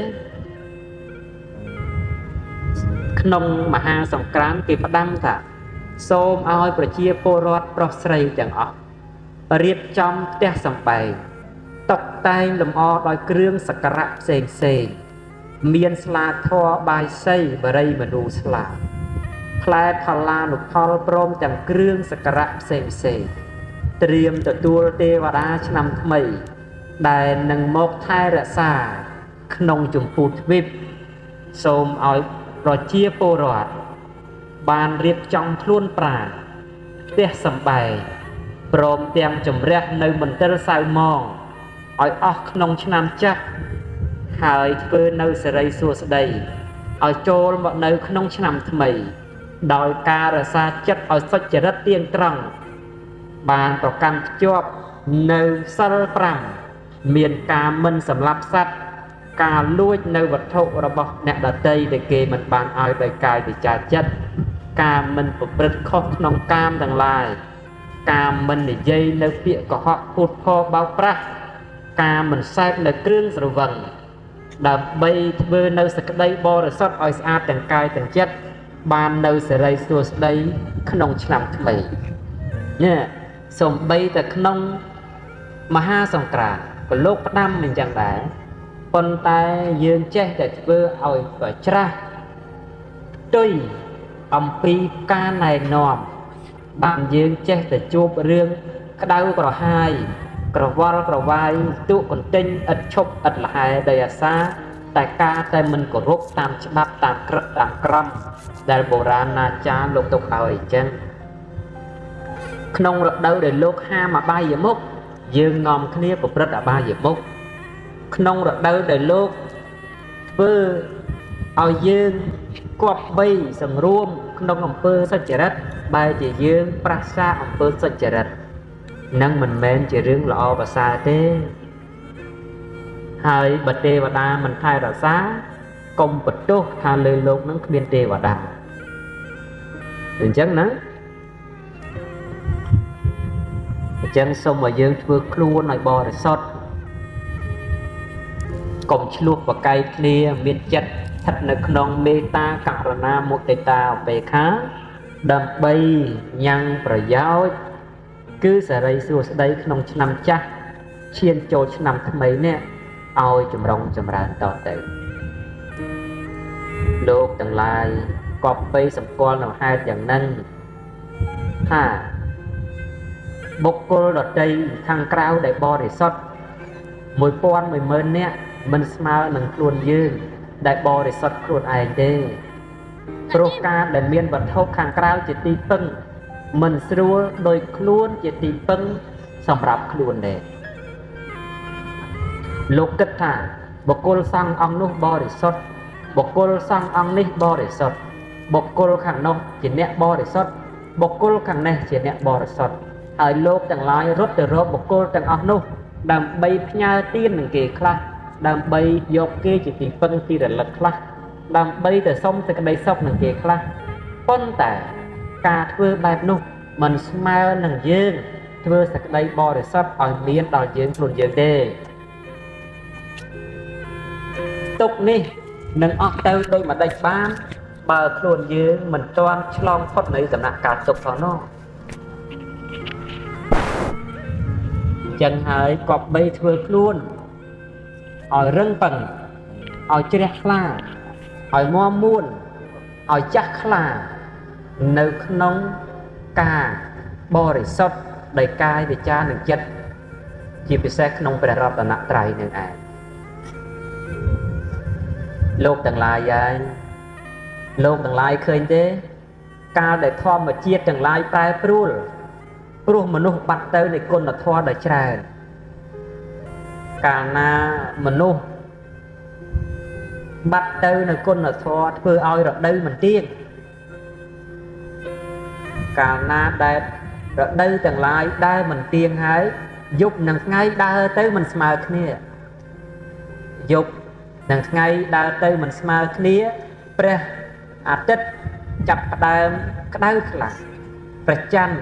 ក្នុងមហាសង្ក្រាន្តគេផ្ដាំថាសូមឲ្យប្រជាពលរដ្ឋប្រុសស្រីទាំងអស់រៀបចំផ្ទះសម្បែងតុបតែងលម្អដោយគ្រឿងសក្ការៈផ្សេងមានស្លាធម៌បាយសីបរិយមនុស្សស្លាផ្លែផល្លានុផលព្រមទាំងគ្រឿងសក្ការៈផ្សេងត្រៀមទទួលទេវតាឆ្នាំថ្មីដែលនឹងមកថែរក្សាក្នុងជម្ពូទ្វីបសូមឲ្យប្រជាពលរដ្ឋបានរៀបចំខ្លួនប្រាណផ្ទះសម្បែងព្រមទាំងជំរះនៅមន្ទិលសៅម៉ងឲ្យអស់ក្នុងឆ្នាំចាស់ហើយធ្វើនៅសេរីសួស្តីឲ្យចូលមកនៅក្នុងឆ្នាំថ្មីដោយការរក្សាចិត្តឲ្យសុចរិតទៀងត្រង់បានប្រកាន់ភ្ជាប់នៅសិល5មានការមិនសម្លាប់សត្វការលួចនៅវត្ថុរបស់អ្នកដទៃដែលគេមិនបានឲ្យដោយកាយវិចារចិត្តការមិនប្រព្រឹត្តខុសក្នុងកាមទាំងឡាយការមិននិយាយនៅពាក្យកុហកพูดផបោកប្រាស់ការមិនសែបនៅគ្រឿងស្រវឹងដើម្បីធ្វើនៅសេចក្តីបរិសុទ្ធឲ្យស្អាតទាំងកាយទាំងចិត្តបាននៅសេរីសួស្តីក្នុងឆ្នាំថ្មីនេះសំបីតែក្នុងមហាសង្ក្រាន្តក៏លោកផ្ដាំអញ្ចឹងដែរប៉ុន្តែយើងចេះតែធ្វើឲ្យច្រាស់ផ្ទុយអំពីការណែនាំបានយើងចេះតែជួបរឿងក្តៅក្រហាយក្រវល់ក្រវាយទុកន្ទិញឥតឈប់ឥតលហែដោយអាសាតែការតែមិនគោរពតាមច្បាប់តាមក្រឹតតាមក្រមដែលបុរាណអាចារ្យលោកទុកឲ្យអញ្ចឹងក្នុងរដូវដែលលោកហាមអបាយមុខយើងនាំគ្នាប្រព្រឹត្តអបាយមុខក្នុងរដូវដែលលោកធ្វើឲ្យយើងគប្បីសម្រួមក្នុងអំពើសុចរិតបែរជាយើងប្រះសាអំពើសុចរិតនឹងមិនមែនជារឿងល្អប្រសើរទេហើយបើទេវតាមិនថែរក្សាកុំបន្ទោសថាលើលោកនឹងគ្មានទេវតាអញ្ចឹងណាអញ្ចឹងសូមឲ្យយើងធ្វើខ្លួនឲ្យបរិសុទ្ធកុំឆ្លោះប្រកែកគ្នាមានចិត្តស្ថិតនៅក្នុងមេត្តាករុណាមុទិតាឧបេក្ខាដើម្បីញ៉ាំងប្រយោជន៍គឺសេរីសួស្តីក្នុងឆ្នាំចាស់ឈានចូលឆ្នាំថ្មីនេះឲ្យចម្រុងចម្រើនតទៅលោកទាំងឡាយក៏បីសម្គាល់នៅហេតុយ៉ាងហ្នឹងថាបុគ្គលដតីខាងក្រៅដែលបរិសុទ្ធ1000 10000នាក់មិនស្មើនឹងខ្លួនយើងដែលបរិសុទ្ធខ្លួនឯងទេព្រោះការដែលមានវត្ថុខាងក្រៅជាទីពឹងមិនស្រួលដោយខ្លួនជាទីពឹងសម្រាប់ខ្លួនដែរលោកគិតថាបុគ្គលសង្ឃអង្គនោះបរិសុទ្ធ បុគ្គលសង្ឃអង្គនេះបរិសុទ្ធបុគ្គលខាងនោះជាអ្នកបរិសុទ្ធបុគ្គលខាងនេះជាអ្នកបរិសុទ្ធហើយលោកទាំងឡាយរត់ទៅរកបុគ្គលទាំងអស់នោះដើម្បីផ្ញើទាននឹងគេខ្លះដើម្បីយកគេជាទីពឹងទីរលឹកខ្លះដើម្បីទៅសុំសេចក្តីសុខនឹងគេខ្លះប៉ុន្តែការធ្វើបែបនោះមិនស្មើនឹងយើងធ្វើសេចក្តីបរិសុទ្ធឲ្យមានដល់យើងខ្លួនយើងទេទុកនេះនឹងអស់ទៅដោយម្ដេចបានបើខ្លួនយើងមិនទាន់ឆ្លងផុតនៃដំណាក់កាលទុកផងនោះចឹងហើយគប្បីធ្វើខ្លួនឲ្យរឹងប៉ឹងឲ្យជ្រះថ្លាឲ្យមាំមួនឲ្យចាស់ខ្លានៅក្នុងការបរិសុទ្ធដោយកាយវាចានិងចិត្តជាពិសេសក្នុងព្រះរតនត្រ័យនឹងឯងលោកទាំងឡាយឯងលោកទាំងឡាយឃើញទេកាលដែលធម្មជាតិទាំងឡាយប្រែប្រួលព្រោះមនុស្សបាត់ទៅនៃគុណធម៌ដ៏ច្រើនកាលណាមនុស្សបាត់ទៅនៅគុណធម៌ធ្វើឲ្យរដូវមិនទៀងកាលណាដែលរដូវទាំងឡាយដើរមិនទៀងហើយយប់និងថ្ងៃដើរទៅមិនស្មើគ្នាយប់និងថ្ងៃដើរទៅមិនស្មើគ្នាព្រះអាទិត្យចាប់ផ្ដើមក្តៅខ្លាំងព្រះច័ន្ទ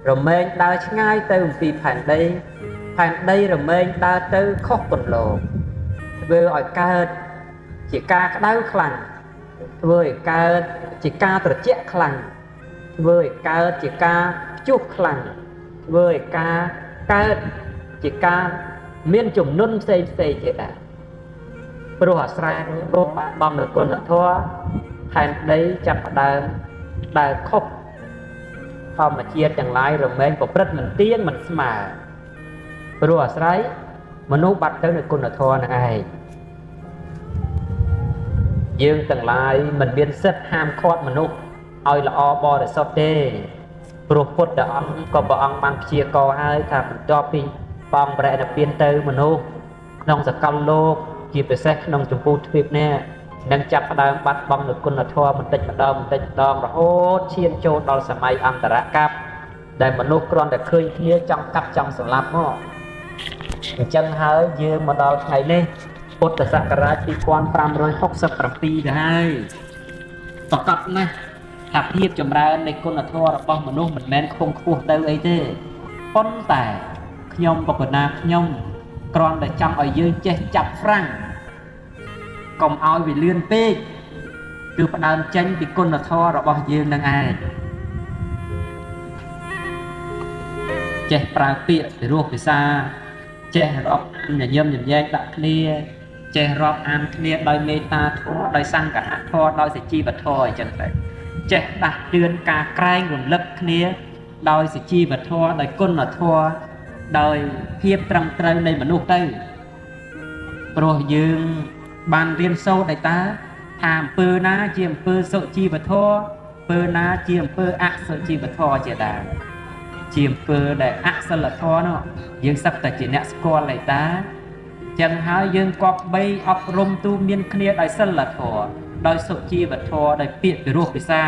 រមែងដើរឆ្ងាយទៅអំពីផែនដីរមែងដើរទៅខុសគន្លងធ្វើឲ្យកើតជាការក្តៅខ្លាំងធ្វើឲ្យកើតជាការត្រជាក់ខ្លាំងធ្វើឲ្យកើតជាការព្យុះខ្លាំងធ្វើឲ្យការកើតជាការមានជំនន់ផ្សេងជាដែរព្រោះអាស្រ័យរកបំណគុណធម៌ផែនដីចាប់ផ្ដើមដើរខុសធម្មជាតិទាំងឡាយរមែងប្រព្រឹត្តមិនទៀងមិនស្មើព្រោះអាស្រ័យមនុស្សបាត់ទៅនៅគុណធម៌នឹងឯងយើងទាំងឡាយមិនមានសិទ្ធិហាមឃាត់មនុស្សឲ្យល្អបរិសុទ្ធទេព្រោះពុទ្ធអង្គក៏ព្រះអង្គបានព្យាករណ៍ហើយថាបន្ទាប់ពីបងប្រែនិព្វានទៅមនុស្សក្នុងសកលលោកជាពិសេសក្នុងចម្ពោះទ្វីបនេះនឹងចាប់ផ្ដើមបាត់បង់នូវគុណធម៌បន្តិចម្ដងរហូតឈានចូលដល់សម័យអន្តរកប្បដែលមនុស្សគ្រាន់តែឃើញគ្នាចង់កាប់ចង់សម្លាប់មកអញ្ចឹងហើយយើងមកដល់ថ្ងៃនេះពុទ្ធសករាជ2567ទៅហើយប្រកបណាស់ថាភាពចម្រើននៃគុណធម៌របស់មនុស្សមិនមែនខ្ពង់ខ្ពស់ទៅអីទេប៉ុន្តែខ្ញុំបកណាខ្ញុំគ្រាន់តែចង់ឲ្យយើងចេះចាប់ហ្វ្រាំងកុំឲ្យវាលឿនពេកគឺផ្ដើមចេញពីគុណធម៌របស់យើងនឹងឯងចេះប្រើពាក្យពីរោះភាសាចេះរាប់ញញឹមញញែកដាក់គ្នាចេះរាប់អានគ្នាដោយមេត្តាធម៌ដោយសង្ឃៈធម៌ដោយសុជីវធម៌អញ្ចឹងទៅចេះដាស់តឿនការក្រែងរំលឹកគ្នាដោយសុជីវធម៌ដោយគុណធម៌ដោយភាពត្រឹមត្រូវនៃមនុស្សទៅព្រោះយើងបានរៀនសូត្រដែរតាថាអំពើណាជាអំពើសុជីវធម៌អំពើណាជាអំពើអសុជីវធម៌ជាដែរជាអំពើដែលអសិលធម៌នោះយើងសឹកតែជាអ្នកស្គាល់ដែរតាចឹងហើយយើងគប្បីអប់រំទូមានគ្នាដោយសិលធម៌ដោយសុជីវធម៌ដោយពាក្យពីរោះភាសា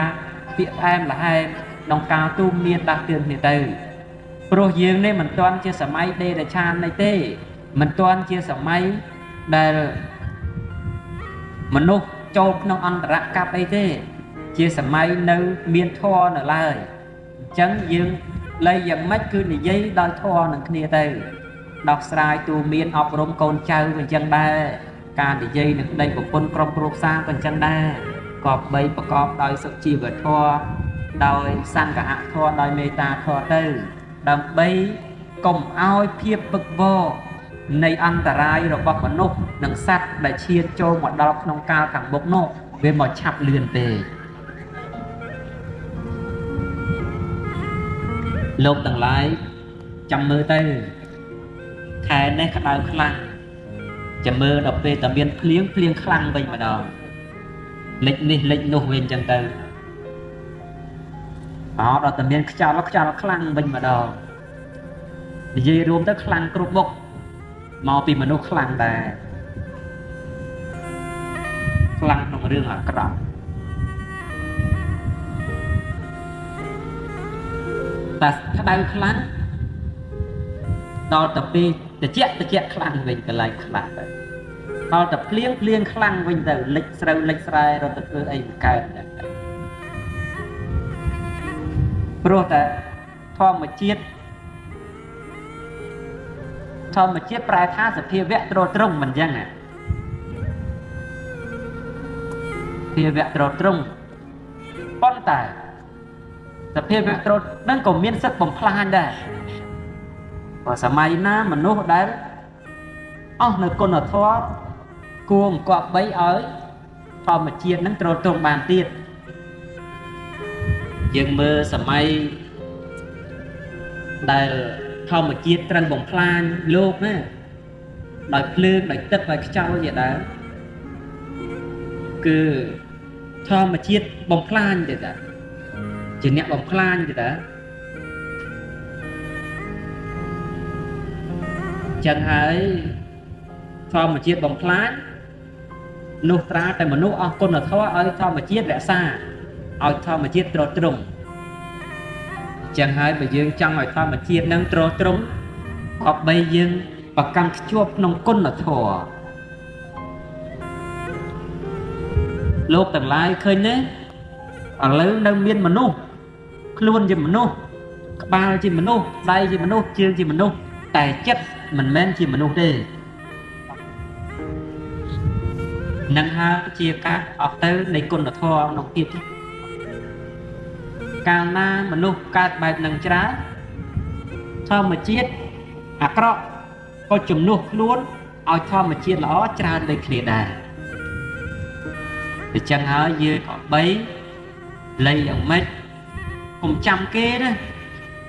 ពាក្យផ្អែមល្ហែមក្នុងការទូមានដាស់តឿនគ្នាទៅព្រោះយើងនេះមិនទាន់ជាសម័យដេរឆាននេះទេមិនទាន់ជាសម័យដែលមនុស្សចូលក្នុងអន្តរកប្បអីទេជាសម័យនៅមានធម៌នៅឡើយអញ្ចឹងយើងលែងយ៉ាងម៉េចគឺនិយាយដោយធម៌នឹងគ្នាទៅដោះស្រាយទូមានអប់រំកូនចៅក៏អញ្ចឹងដែរការនិយាយនឹងប្តីប្រពន្ធក្រុមគ្រួសារក៏អញ្ចឹងដែរក៏បីប្រកបដោយសុជីវធម៌ដោយសង្ឃៈធម៌ដោយមេត្តាធម៌ទៅដើម្បីកុំឲ្យភាពពឹកវរនៃអន្តរាយរបស់មនុស្សនិងសត្វដែលឈានចូលមកដល់ក្នុងកាលខាងមុខនោះវាមកឆាប់លឿនទេលោកទាំងឡាយចាំមើលទៅខែនេះក្តៅខ្លាំងចាំមើលដល់ពេលតែមានភ្លៀងខ្លាំងវិញម្ដងលិចនេះលិចនោះវិញចឹងទៅដល់តែមានខ្យល់ខ្លាំងវិញម្ដងនិយាយរួមទៅខ្លាំងគ្រប់មុខមកពីមនុស្សខ្លាំងដែរធ ខ្លាំងក្នុងរឿងអាក្រក់តែក្តៅខ្លាំងដល់ទៅពេលតិចខ្លាំងវិញកន្លែងខ្លាំងទៅដល់ទៅភ្លៀងខ្លាំងវិញទៅលិចស្រូវលិចស្រែរត់ទៅធ្វើអីមិនកើតដែរព្រោះតែធម្មជាតិប្រែថាសភាវៈទ្រទ្រង់មិនអញ្ចឹងណាសភាវៈទ្រទ្រង់ប៉ុន្តែសភាវៈទ្រទ្រង់នឹងក៏មានសិទ្ធិបំផ្លាញដែរបើសម័យណាមនុស្សដែលអស់នៅគុណធម៌គួរអង្គប់បីឲ្យធម្មជាតិនឹងទ្រទ្រង់បានទៀតយើងមើលសម័យដែលធម្មជាតិត្រូវបំផ្លាញលោកណាដោយភ្លើងដោយទឹកដោយខ្យល់ជាដើមគឺធម្មជាតិបំផ្លាញទេតាជាអ្នកបំផ្លាញទេតាចឹងហើយធម្មជាតិបំផ្លាញនោះត្រាតែមនុស្សអស់គុណធម៌ឲ្យធម្មជាតិរក្សាឲ្យធម្មជាតិទ្រទ្រង់ចឹងហើយបើយើងចង់ឲ្យធម្មជាតិនឹងទ្រទ្រង់ក៏បីយើងប្រកាន់ខ្ជាប់ក្នុងគុណធម៌លោកទាំងឡាយឃើញទេឥឡូវនៅមានមនុស្សខ្លួនជាមនុស្សក្បាលជាមនុស្សដៃជាមនុស្សជើងជាមនុស្សតែចិត្តមិនមែនជាមនុស្សទេនឹងហើយជាការអស់ទៅនៃគុណធម៌ក្នុងទៀតកាលណាមនុស្សកើតបែបនឹងច្រើនធម្មជាតិអាក្រក់ក៏ជំនួសខ្លួនឲ្យធម្មជាតិល្អច្រើនដូចគ្នាដែរអញ្ចឹងហើយយើងក៏បីលៃយ៉ាងម៉េចកុំចាំគេណា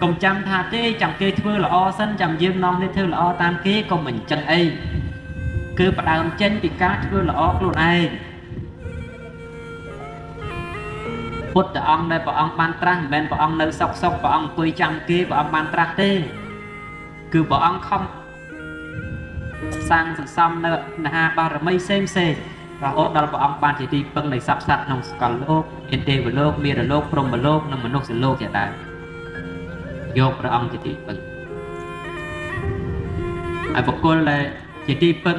កុំចាំថាទេចាំគេធ្វើល្អសិនចាំយើងនាំនេះធ្វើល្អតាមគេក៏មិនអញ្ចឹងអីគឺផ្ដើមចេញពីការធ្វើល្អខ្លួនឯងពុទ្ធអង្គដែលព្រះអង្គបានត្រាស់មិនមែនព្រះអង្គនៅសុកព្រះអង្គអង្គុយចាំគេព្រះអង្គបានត្រាស់ទេគឺព្រះអង្គខំសាងសន្សំនៅមហាបារមីផ្សេងរហូតដល់ព្រះអង្គបានជាទីពឹងនៃសត្វក្នុងសកលលោកមានទេវលោកមានរលោកព្រហ្មលោកនិងមនុស្សលោកជាដើមយកព្រះអង្គជាទីពឹងហើយបុគ្គលដែលជាទីពឹង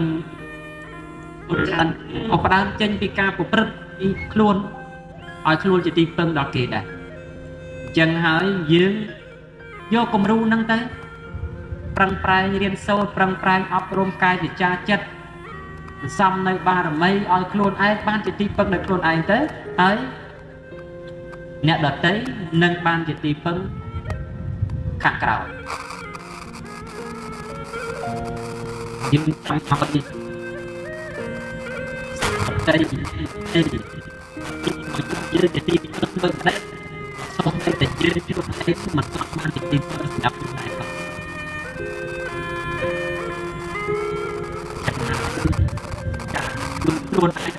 ពុទ្ធអង្គក៏ផ្ដើមចេញពីការប្រព្រឹត្តពីខ្លួនឲ្យខ្លួនជាទីពឹងដល់គេដែរអញ្ចឹងហើយយើងយកគំរូហ្នឹងទៅប្រឹងប្រែងរៀនសូត្រប្រឹងប្រែងអប់រំកាយវិជ្ជាចិត្តសន្សំនៅបារមីឲ្យខ្លួនឯងបានជាទីពឹងដល់ខ្លួនឯងទៅហើយអ្នកដទៃនឹងបានជាទីពឹងខាងក្រោយយើងចាំអត់នេះតែយើងជាទីពឹងមិនដែរសូមតែយើងជួបតែមិនអត់បានជាទីពឹងសម្រាប់ខ្លួនឯងខ្លួនឯង